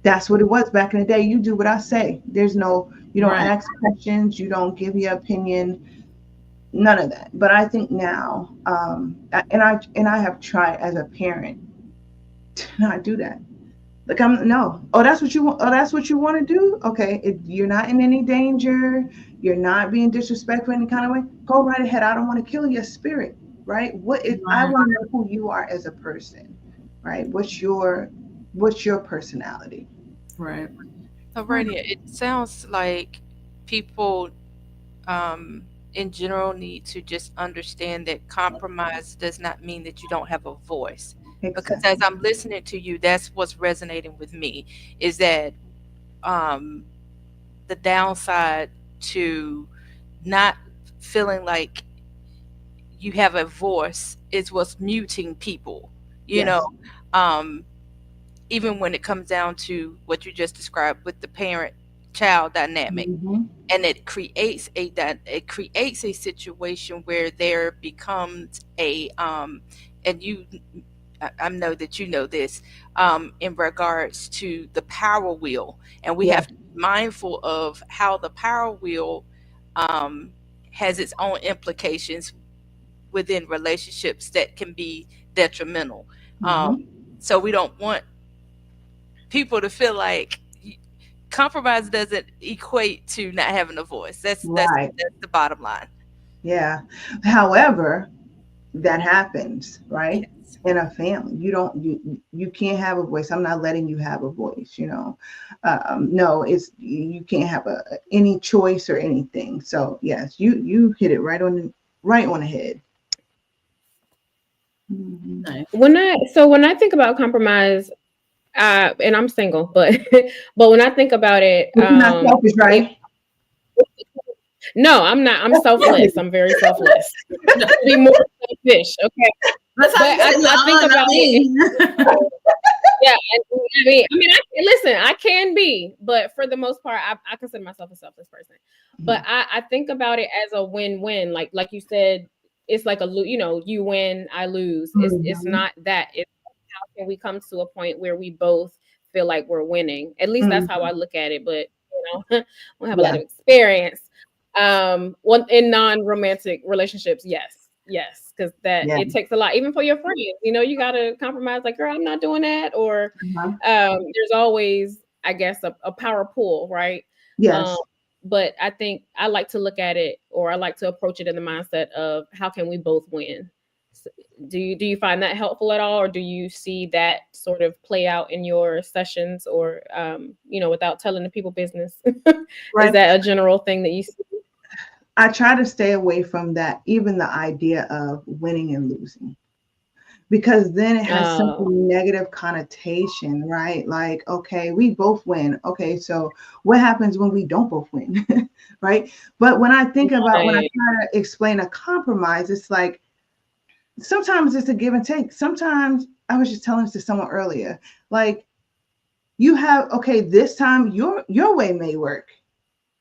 That's what it was back in the day. You do what I say. There's no, you don't Right. ask questions. You don't give your opinion. None of that. But I think now, and I have tried as a parent to not do that. Like I'm no. Oh, that's what you want. Oh, that's what you want to do. Okay, you're not in any danger. You're not being disrespectful in any kind of way. Go right ahead. I don't want to kill your spirit. Right? What is? I Right. want to know who you are as a person. Right? What's your personality? Right. Areinia, it sounds like people in general need to just understand that compromise does not mean that you don't have a voice. Because as Exactly. I'm listening to you, that's what's resonating with me is that um, the downside to not feeling like you have a voice is what's muting people, you Yes. know. Even when it comes down to what you just described with the parent child dynamic, Mhm. and it creates a situation where there becomes a and I know that you know this, in regards to the power wheel, and we Yes. have to be mindful of how the power wheel um, has its own implications within relationships that can be detrimental. Mhm. So we don't want people to feel like compromise doesn't equate to not having a voice. Right. That's the bottom line. Yeah. However, that happens, right? Yes. In a family, you can't have a voice. I'm not letting you have a voice. No, it's you can't have any choice or anything. So yes, you hit it right on the head. Mhm. Nice. When I think about compromise, and I'm single, but but when I think about it, But you're not selfish, it right? no, I'm not. I'm selfless. I'm very selfless. Be more selfish, okay? That's how But you say I think not about it. me. Yeah, I listen. I can be, but for the most part, I consider myself a selfless person. But I think about it as a win-win. Like you said, it's like you win, I lose. It's Mhm. not that. It's how can we come to a point where we both feel like we're winning? At least that's how Mhm. I look at it. But we have a lot Yeah. of experience. One in non-romantic relationships, yes, because that Yeah. it takes a lot, even for your friends. You got to compromise. Like, girl, I'm not doing that. Or Uh-huh. there's always, I guess, a power pull, right? Um, Yes. but I think I like to look at it, or I like to approach it in the mindset of how can we both win. Do you find that helpful at all, or do you see that sort of play out in your sessions, or without telling the people business? Is Right. that a general thing that you see? I try to stay away from that, even the idea of winning and losing, because then it has such a Oh, negative connotation, right? Like, okay, we both win. Okay, so what happens when we don't both win? Right? But when I right. try to explain a compromise, it's like sometimes it's a give and take. Sometimes I was just telling this to someone earlier, like you have, okay, this time your way may work.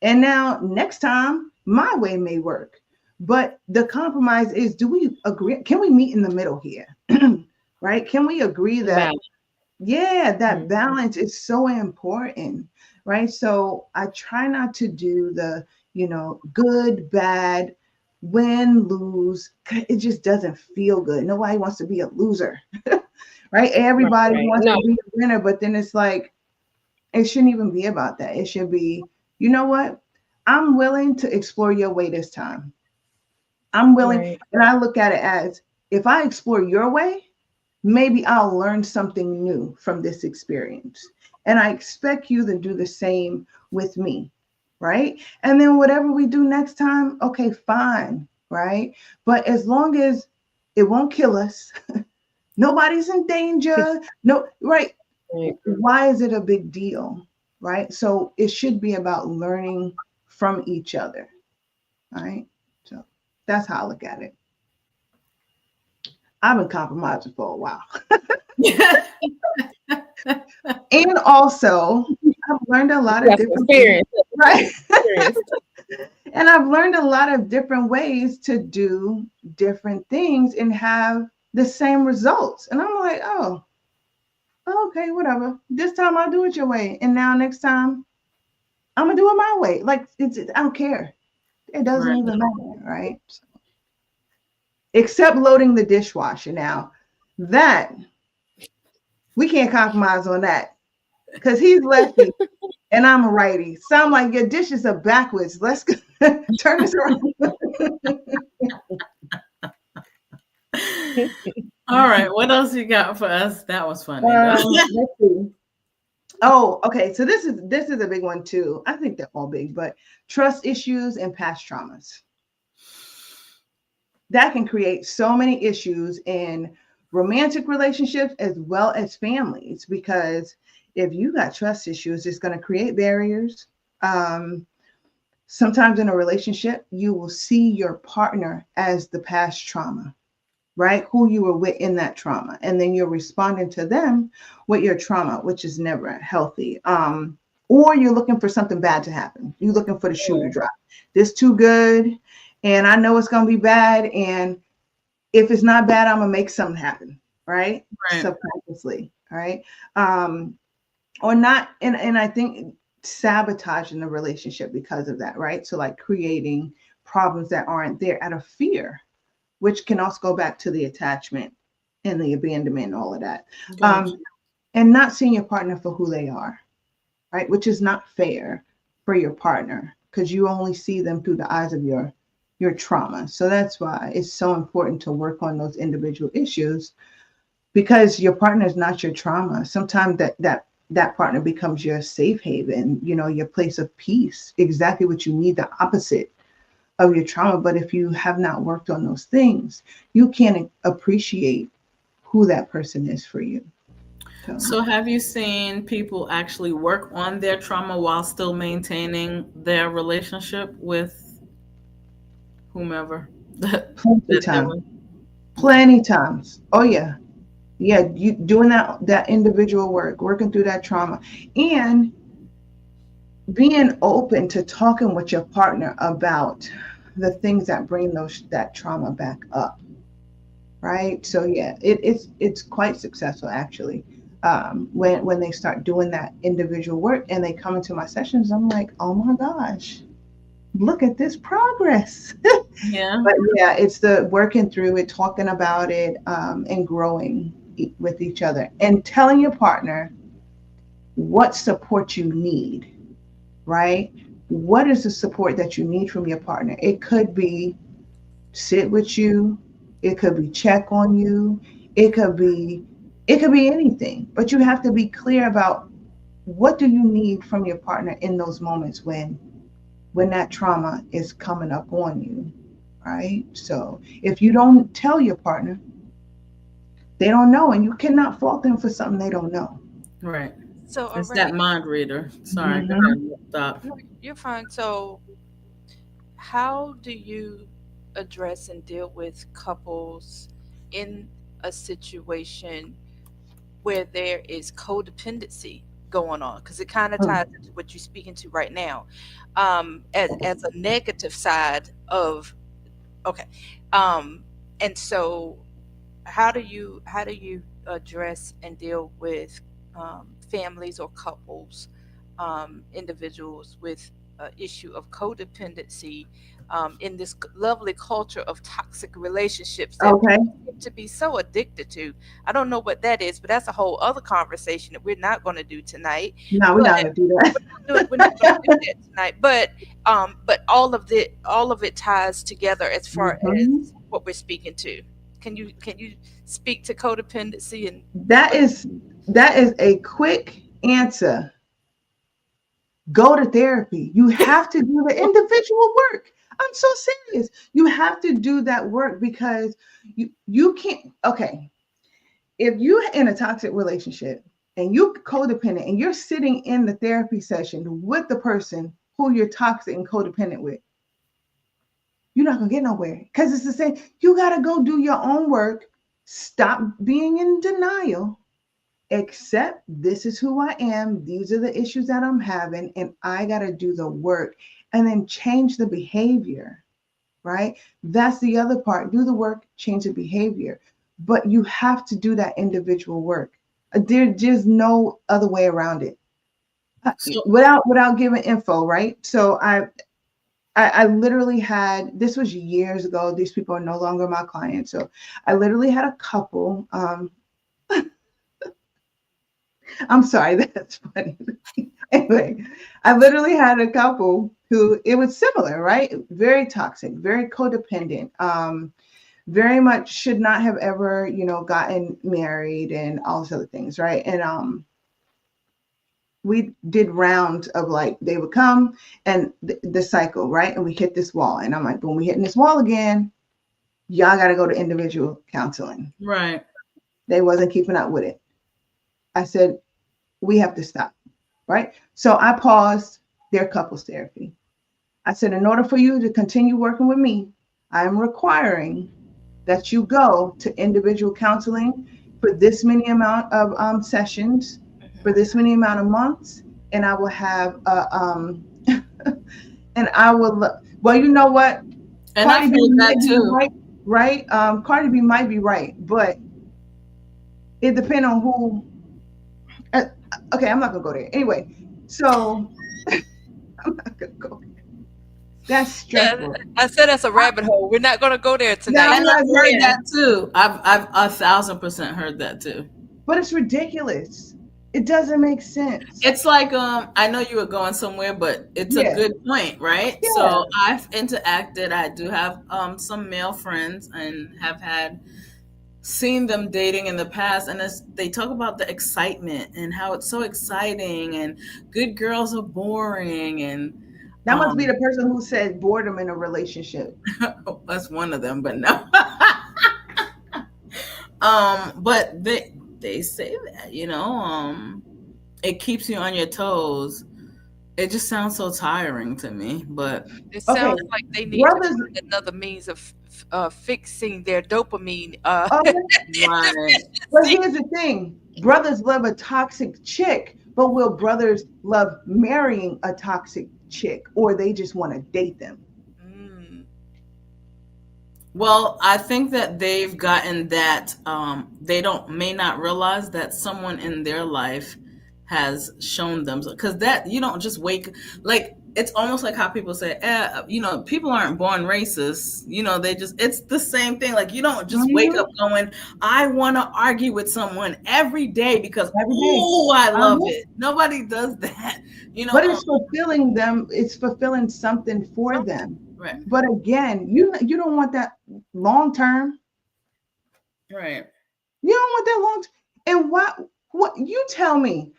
And now next time my way may work. But the compromise is, do we agree? Can we meet in the middle here? Right? Can we agree that, Balance. yeah, that Mhm. balance is so important, right? So I try not to do the, good, bad, win, lose. It just doesn't feel good. Nobody wants to be a loser, right? Right, Everybody right. wants No, to be a winner, but then it's like, it shouldn't even be about that. It should be, you know what? I'm willing to explore your way this time. I'm willing. right, And I look at it as, if I explore your way, maybe I'll learn something new from this experience. And I expect you to do the same with me. Right. And then whatever we do next time, okay, fine. Right. But as long as it won't kill us, nobody's in danger. No, right. right. Why is it a big deal? Right. So it should be about learning from each other. Right. So that's how I look at it. I've been compromising for a while. And also, I've learned a lot You of got some different things, experience. right? Experience. And I've learned a lot of different ways to do different things and have the same results. And I'm like, oh, okay, whatever. This time I'll do it your way. And now next time I'm gonna do it my way. Like I don't care. It doesn't Right. even matter, right? Except loading the dishwasher. Now that we can't compromise on that because he's lefty and I'm a righty. So I'm like, your dishes are backwards. Let's turn this around. All right. What else you got for us? That was funny though. Let's see. Oh, okay. So this is a big one too. I think they're all big, but trust issues and past traumas. That can create so many issues in romantic relationships as well as families, because if you got trust issues, it's going to create barriers. Sometimes in a relationship, you will see your partner as the past trauma, right? Who you were with in that trauma. And then you're responding to them with your trauma, which is never healthy. Or you're looking for something bad to happen. You're looking for the shoe to drop. This too good. And I know it's going to be bad. And if it's not bad, I'm going to make something happen, right? Subconsciously, right? Or not. And I think sabotaging the relationship because of that, right? So like creating problems that aren't there out of fear, which can also go back to the attachment and the abandonment and all of that. And not seeing your partner for who they are, right? Which is not fair for your partner because you only see them through the eyes of your trauma. So that's why it's so important to work on those individual issues because your partner is not your trauma. Sometimes that partner becomes your safe haven, your place of peace, exactly what you need, the opposite of your trauma. But if you have not worked on those things, you can't appreciate who that person is for you. So have you seen people actually work on their trauma while still maintaining their relationship with whomever? Plenty times. Oh yeah. Yeah, you doing that individual work, working through that trauma, and being open to talking with your partner about the things that bring that trauma back up, right? So yeah, it's quite successful actually. When they start doing that individual work and they come into my sessions, I'm like, oh my gosh, look at this progress. Yeah. But yeah, it's the working through it, talking about it, and growing with each other and telling your partner what support you need, right? What is the support that you need from your partner? It could be sit with you. It could be check on you. It could be anything, but you have to be clear about what do you need from your partner in those moments when that trauma is coming up on you, right? So if you don't tell your partner, they don't know, and you cannot fault them for something they don't know. Right. So, It's that Areinia, mind reader. Sorry, go Mhm. ahead. Stop. no, you're fine. So, how do you address and deal with couples in a situation where there is codependency going on? Because it kind of ties into what you're speaking to right now, as a negative side of okay, um, and so how do you address and deal with families or couples, individuals with issue of codependency in this lovely culture of toxic relationships that Okay. people seem to be so addicted to? I don't know what that is, but that's a whole other conversation that we're not going to do tonight. No, we're But not gonna do that. we're not going to do that tonight. But all of it ties together as far Mhm. as what we're speaking to. Can you speak to codependency and That is a quick answer. Go to therapy. You have to do the individual work. I'm so serious. You have to do that work because you can't. Okay, if you're in a toxic relationship and you're codependent and you're sitting in the therapy session with the person who you're toxic and codependent with, you're not gonna get nowhere because it's the same. You gotta go do your own work. Stop being in denial. Accept this is who I am. These are the issues that I'm having, and I gotta do the work and then change the behavior. Right? That's the other part. Do the work, change the behavior. But you have to do that individual work. There's no other way around it. So Without giving info, right? So I literally had, this was years ago. These people are no longer my clients. So I literally had a couple. I'm sorry, that's funny. Anyway, I literally had a couple who it was similar, right? Very toxic, very codependent, very much should not have ever, gotten married and all these other things, right? And we did rounds of like they would come and the cycle, right? And we hit this wall, and I'm like, when we hitting this wall again, y'all got to go to individual counseling. right. They wasn't keeping up with it. I said, we have to stop, right? So I paused. their couples therapy. I said, in order for you to continue working with me, I am requiring that you go to individual counseling for this many amount of sessions, for this many amount of months, and I will have and I will. Well, you know what? And I've heard that too. Right? Cardi B might be right, but it depends on who. Okay, I'm not gonna go there. Anyway, so I'm not gonna go there. That's stressful. Yeah, I said that's a rabbit hole. We're not going to go there tonight. And I've heard that too. I've 1,000% heard that too. But it's ridiculous. It doesn't make sense. It's like I know you were going somewhere, but it's a good point, right? Yeah. So I've interacted. I do have some male friends and have seen them dating in the past, and they talk about the excitement and how it's so exciting and good girls are boring, and that must be the person who said boredom in a relationship. That's one of them, but no. But they say that, it keeps you on your toes. It just sounds so tiring to me, but it sounds like they need to find another means of fixing their dopamine. Right. But here's the thing: brothers love a toxic chick, but will brothers love marrying a toxic chick, or they just want to date them? Well, I think that they've gotten that they may not realize that someone in their life has shown them, because that you don't just like it's almost like how people say, people aren't born racist. It's the same thing. Like you don't just wake up going, I want to argue with someone every day because I love it. Nobody does that. But it's fulfilling them. It's fulfilling something for them. Right. But again, you don't want that long term. Right. You don't want that long term. And what you tell me,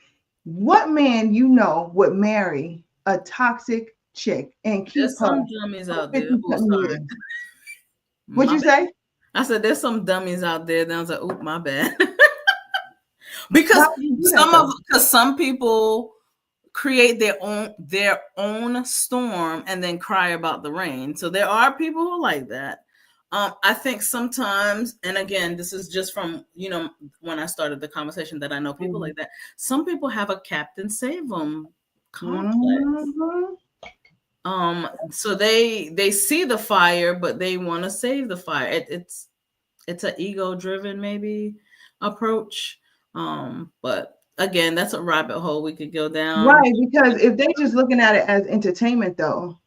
what man would marry a toxic chick and keep there's some dummies out there. What'd you say? I said there's some dummies out there. Then I was like, "Oop, my bad." Because some people create their own storm and then cry about the rain. So there are people who like that. I think sometimes, and again, this is just from, when I started the conversation, that I know people like that. Some people have a Captain Save 'em complex. So they see the fire, but they want to save the fire. It's an ego-driven maybe approach. But again, that's a rabbit hole we could go down. Right, because if they're just looking at it as entertainment though,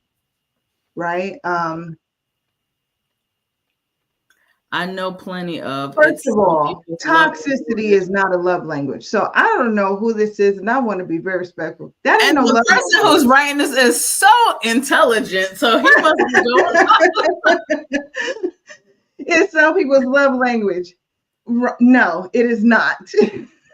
right? I know plenty of. First of all, toxicity is not a love language. So I don't know who this is, and I want to be very respectful. That ain't no love language. The person who's writing this is so intelligent, so he must be going on. It's some people's love language. No, it is not.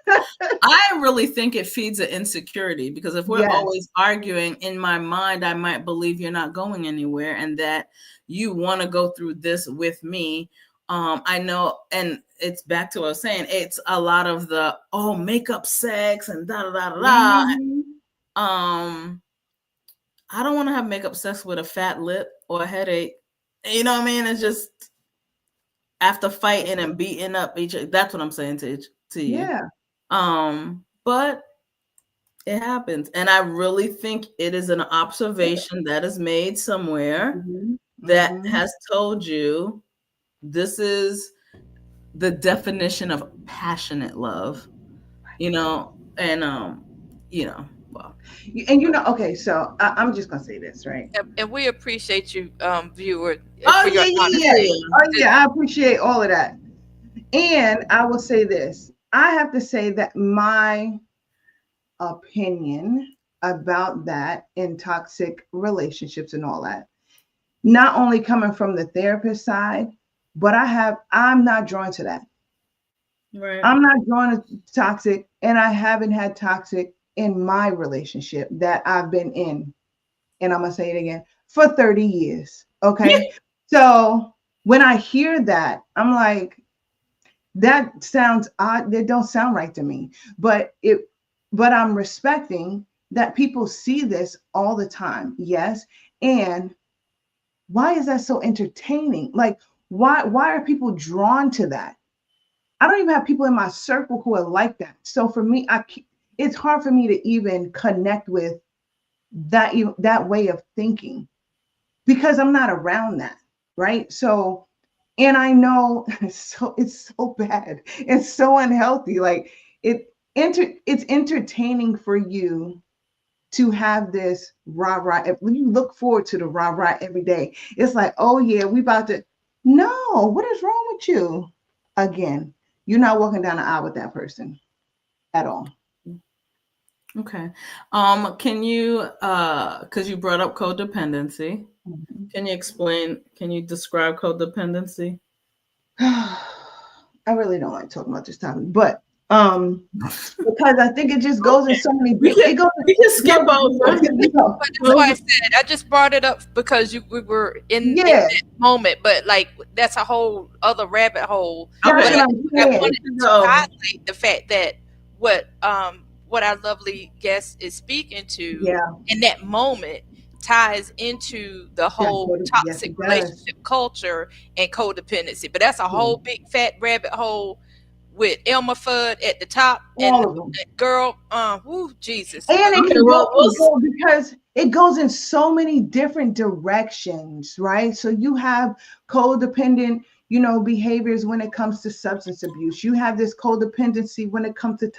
I really think it feeds an insecurity, because if we're always arguing, in my mind, I might believe you're not going anywhere and that you want to go through this with me. I know, and it's back to what I was saying. It's a lot of the makeup sex and da da da da. I don't want to have makeup sex with a fat lip or a headache. You know what I mean? It's just after fighting and beating up each other. That's what I'm saying to you. Yeah. But it happens, and I really think it is an observation that is made somewhere that has told you. This is the definition of passionate love, and well. And okay, so I'm just gonna say this, right? And we appreciate you, viewer. I appreciate all of that. And I will say this: I have to say that my opinion about that in toxic relationships and all that, not only coming from the therapist side, but I'm not drawn to that. Right. I'm not drawn to toxic, and I haven't had toxic in my relationship that I've been in. And I'm going to say it again, for 30 years. Okay. So when I hear that, I'm like, that sounds odd. That don't sound right to me, but I'm respecting that people see this all the time. Yes. And why is that so entertaining? Like, why are people drawn to that? I don't even have people in my circle who are like that. So for me, it's hard for me to even connect with that way of thinking because I'm not around that, right? So, and I know it's so bad. It's so unhealthy. Like it's entertaining for you to have this rah-rah. When you look forward to the rah-rah every day, it's like, oh yeah, we about to. No, what is wrong with you? Again, you're not walking down the aisle with that person at all. Okay. Can you, because you brought up codependency, can you describe codependency? I really don't like talking about this topic, but because I think it just goes in so many. We can skip over. But that's why I said I just brought it up because we were in that moment, but like that's a whole other rabbit hole. Okay. I wanted to highlight the fact that what our lovely guest is speaking to in that moment ties into the whole toxic relationship culture and codependency. But that's a whole big fat rabbit hole with Elmer Fudd at the top and girl, Jesus. And it can go because it goes in so many different directions, right? So you have codependent, behaviors when it comes to substance abuse. You have this codependency when it comes to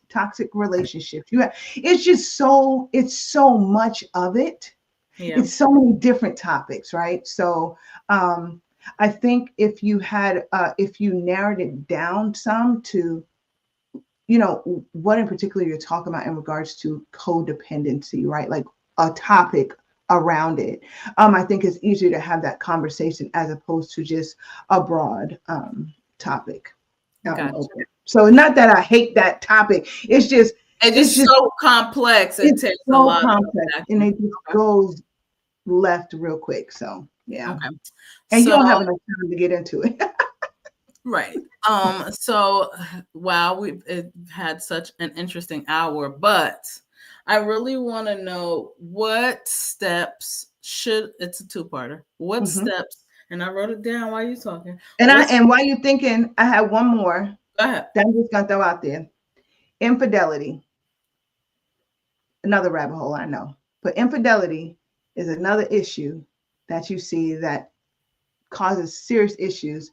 toxic relationships. It's so much of it. Yeah. It's so many different topics, right? So I think if you narrowed it down some to, what in particular you're talking about in regards to codependency, right? Like a topic around it. I think it's easier to have that conversation as opposed to just a broad topic. Gotcha. So not that I hate that topic. It's just so complex. It takes so a lot complex, and it just goes left real quick. So yeah. Okay. And you don't have enough time to get into it. Right. So wow, we've had such an interesting hour, but I really want to know what steps it's a two-parter. What steps, and I wrote it down while you're talking. And while you're thinking, I have one more. Go ahead. That I'm just gonna throw out there. Infidelity. Another rabbit hole, I know. But infidelity is another issue that you see that causes serious issues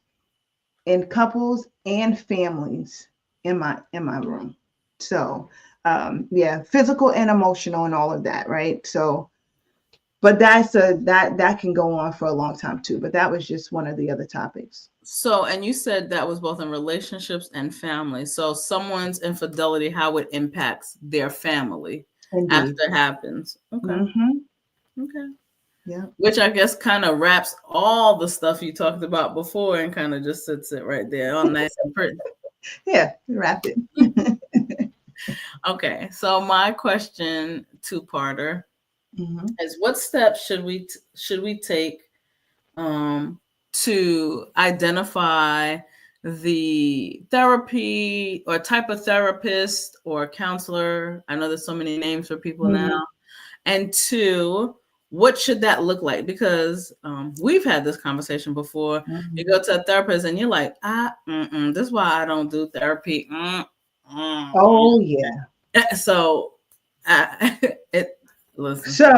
in couples and families in my room. So physical and emotional and all of that, right? So, but that can go on for a long time too. But that was just one of the other topics. So, and you said that was both in relationships and family. So someone's infidelity, how it impacts their family after it happens. Okay. Mm-hmm. Okay. Yeah. Which I guess kind of wraps all the stuff you talked about before and kind of just sits it right there on nice and pretty. Yeah, wrap it. Okay. So my question, two-parter, is what steps should we take to identify the therapy or type of therapist or counselor? I know there's so many names for people now. And two, what should that look like? Because we've had this conversation before. You go to a therapist and you're like, this is why I don't do therapy. Oh yeah. So listen. So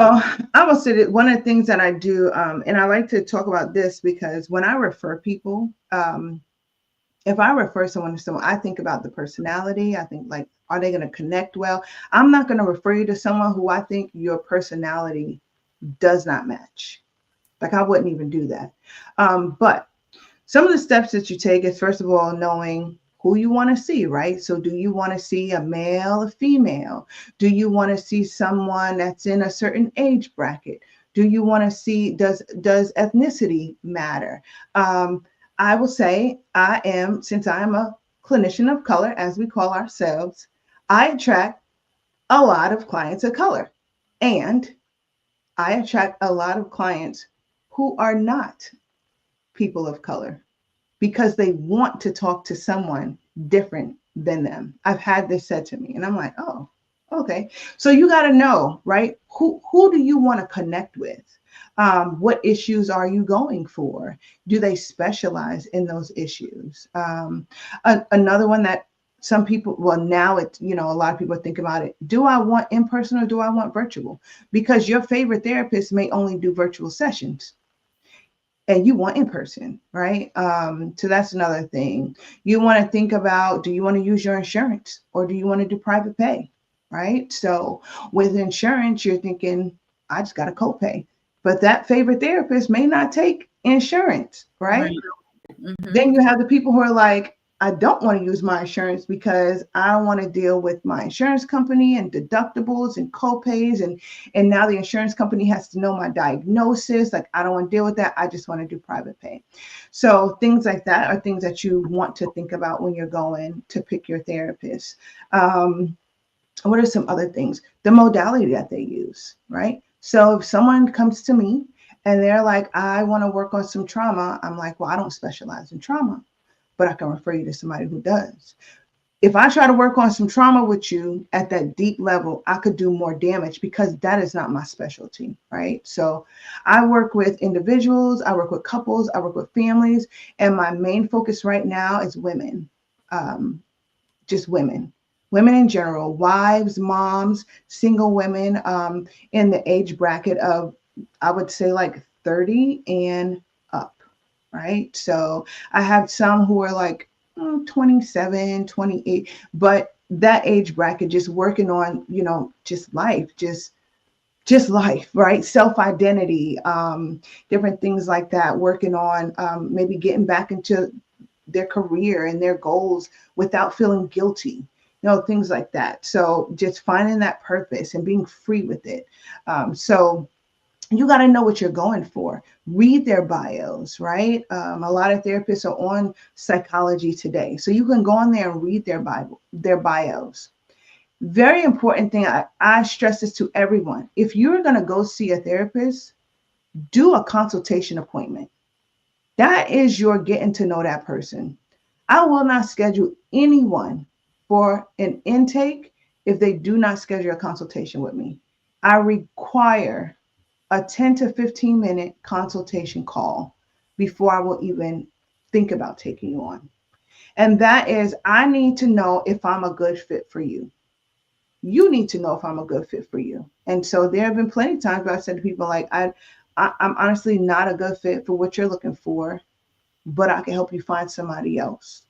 I will say that one of the things that I do, and I like to talk about this because when I refer people, if I refer someone to someone, I think about the personality. I think like, are they going to connect well? I'm not going to refer you to someone who I think your personality does not match. Like I wouldn't even do that. But some of the steps that you take is, first of all, knowing who you want to see, right? So do you want to see a male, a female? Do you want to see someone that's in a certain age bracket? Do you want to see, does ethnicity matter? I will say since I'm a clinician of color, as we call ourselves, I attract a lot of clients of color. And I attract a lot of clients who are not people of color because they want to talk to someone different than them. I've had this said to me and I'm like, oh, Okay. So you got to know, right? Who do you want to connect with? What issues are you going for? Do they specialize in those issues? Another one that some people, well, now it's, a lot of people think about it. Do I want in person or do I want virtual? Because your favorite therapist may only do virtual sessions and you want in person, right? So that's another thing. You want to think about, do you want to use your insurance or do you want to do private pay, right? So with insurance, you're thinking, I just got a copay, but that favorite therapist may not take insurance, right? Mm-hmm. Then you have the people who are like, I don't want to use my insurance because I don't want to deal with my insurance company and deductibles and copays. And now the insurance company has to know my diagnosis. Like, I don't want to deal with that. I just want to do private pay. So things like that are things that you want to think about when you're going to pick your therapist. What are some other things? The modality that they use, right? So if someone comes to me and they're like, I want to work on some trauma, I'm like, well, I don't specialize in trauma, but I can refer you to somebody who does. If I try to work on some trauma with you at that deep level, I could do more damage because that is not my specialty, right? So I work with individuals, I work with couples, I work with families, and my main focus right now is women, just women in general, wives, moms, single women, in the age bracket of, I would say, like 30 and up, right? So I have some who are like 27, 28, but that age bracket, just working on, just life, just life, right? Self-identity, different things like that, working on maybe getting back into their career and their goals without feeling guilty, things like that. So just finding that purpose and being free with it. So you got to know what you're going for. Read their bios, right? A lot of therapists are on Psychology Today, so you can go on there and read their bios. Very important thing. I stress this to everyone. If you're going to go see a therapist, do a consultation appointment. That is your getting to know that person. I will not schedule anyone for an intake if they do not schedule a consultation with me. I require a 10 to 15 minute consultation call before I will even think about taking you on. And that is, I need to know if I'm a good fit for you. You need to know if I'm a good fit for you. And so there have been plenty of times where I've said to people like, I'm honestly not a good fit for what you're looking for, but I can help you find somebody else.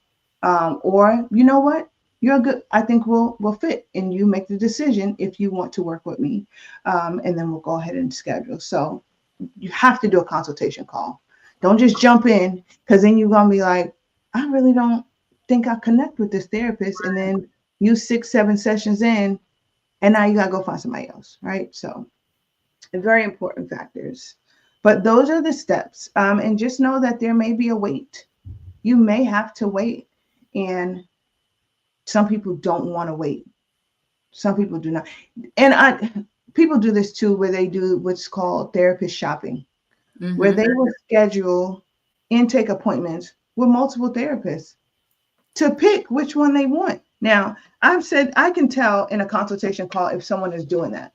Or you know what? You're good. I think we'll fit, and you make the decision if you want to work with me, and then we'll go ahead and schedule. So you have to do a consultation call. Don't just jump in, because then you're gonna be like, I really don't think I connect with this therapist, and then you 6-7 sessions in, and now you gotta go find somebody else, right? So very important factors. But those are the steps, and just know that there may be a wait. You may have to wait, and some people don't want to wait. Some people do not. And people do this too, where they do what's called therapist shopping, where they will schedule intake appointments with multiple therapists to pick which one they want. Now, I've said I can tell in a consultation call if someone is doing that,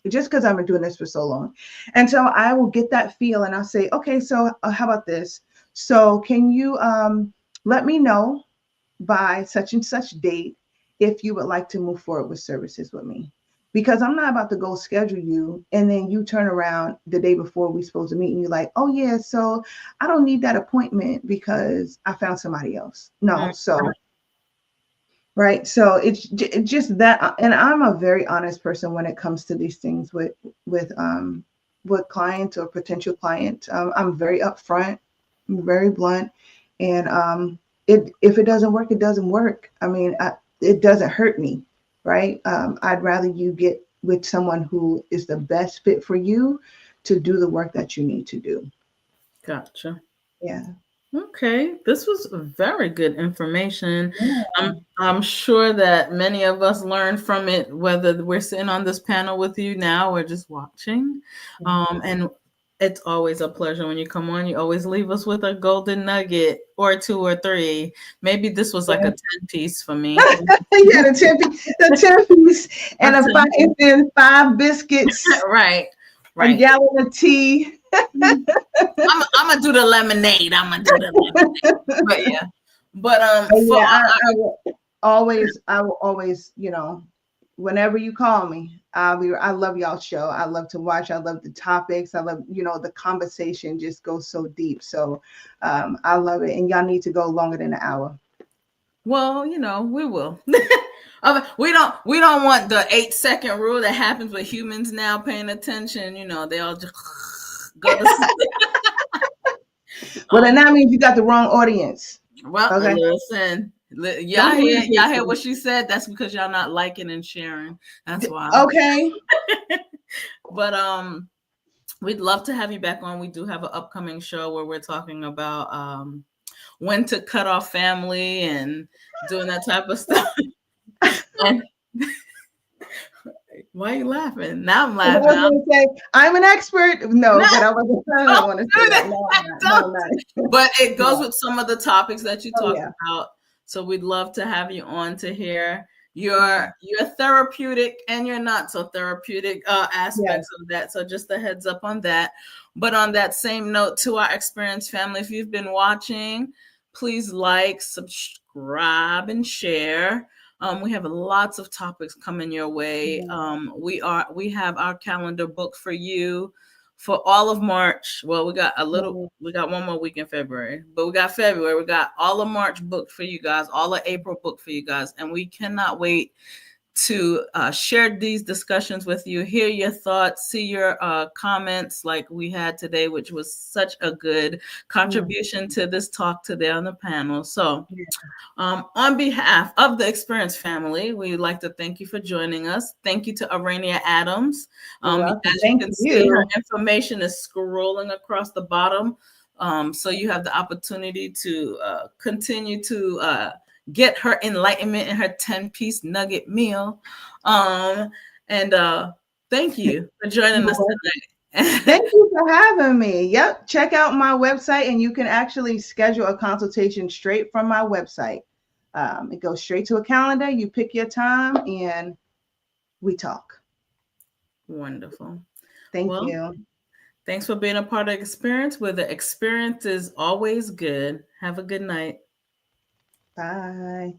just because I've been doing this for so long. And so I will get that feel and I'll say, okay, so how about this? So can you let me know by such and such date if you would like to move forward with services with me? Because I'm not about to go schedule you and then you turn around the day before we're supposed to meet and you're like, oh yeah, so I don't need that appointment because I found somebody else. No, so right. So it's just that, and I'm a very honest person when it comes to these things with clients or potential clients. I'm very upfront, I'm very blunt, and if it doesn't work, it doesn't work. I mean, it doesn't hurt me, right? I'd rather you get with someone who is the best fit for you to do the work that you need to do. Gotcha. Yeah. Okay, this was very good information. Yeah. I'm sure that many of us learned from it, whether we're sitting on this panel with you now or just watching. And It's always a pleasure when you come on. You always leave us with a golden nugget or 2 or 3. Maybe this was like a 10-piece for me. Yeah, the 10 piece and and 5 biscuits. Right. A gallon of tea. I'm gonna do the lemonade. But yeah. But yeah, I will always, you know, whenever you call me, I love y'all's show. I love to watch. I love the topics. I love, you know, the conversation just goes so deep. So I love it. And y'all need to go longer than an hour. Well, you know, we will. We don't want the 8-second rule that happens with humans now paying attention. You know, they all just go to sleep. Well, then that means you got the wrong audience. Well, okay. Listen. Y'all hear what she said? That's because y'all not liking and sharing. That's why. Okay. But we'd love to have you back on. We do have an upcoming show where we're talking about when to cut off family and doing that type of stuff. Why are you laughing? Now I'm laughing. I was going to say, I'm an expert. No, but I wasn't want to say that. No. But it goes with some of the topics that you talked about. So we'd love to have you on to hear your therapeutic and your not so therapeutic aspects of that. So just a heads up on that. But on that same note, to our experienced family, if you've been watching, please like, subscribe, and share. We have lots of topics coming your way. We have our calendar booked for you for all of March. Well, we got one more week in February, but we got February. We got all of March booked for you guys, all of April booked for you guys. And we cannot wait to share these discussions with you, hear your thoughts, see your comments like we had today, which was such a good contribution to this talk today on the panel. So on behalf of the Experience family, we'd like to thank you for joining us. Thank you to Areinia Adams. As you can see, her information is scrolling across the bottom. So you have the opportunity to continue to get her enlightenment in her 10-piece nugget meal. And thank you for joining us tonight. Thank you for having me. Yep. Check out my website and you can actually schedule a consultation straight from my website. It goes straight to a calendar. You pick your time and we talk. Wonderful. Thank you. Thanks for being a part of the experience, where the experience is always good. Have a good night. Bye.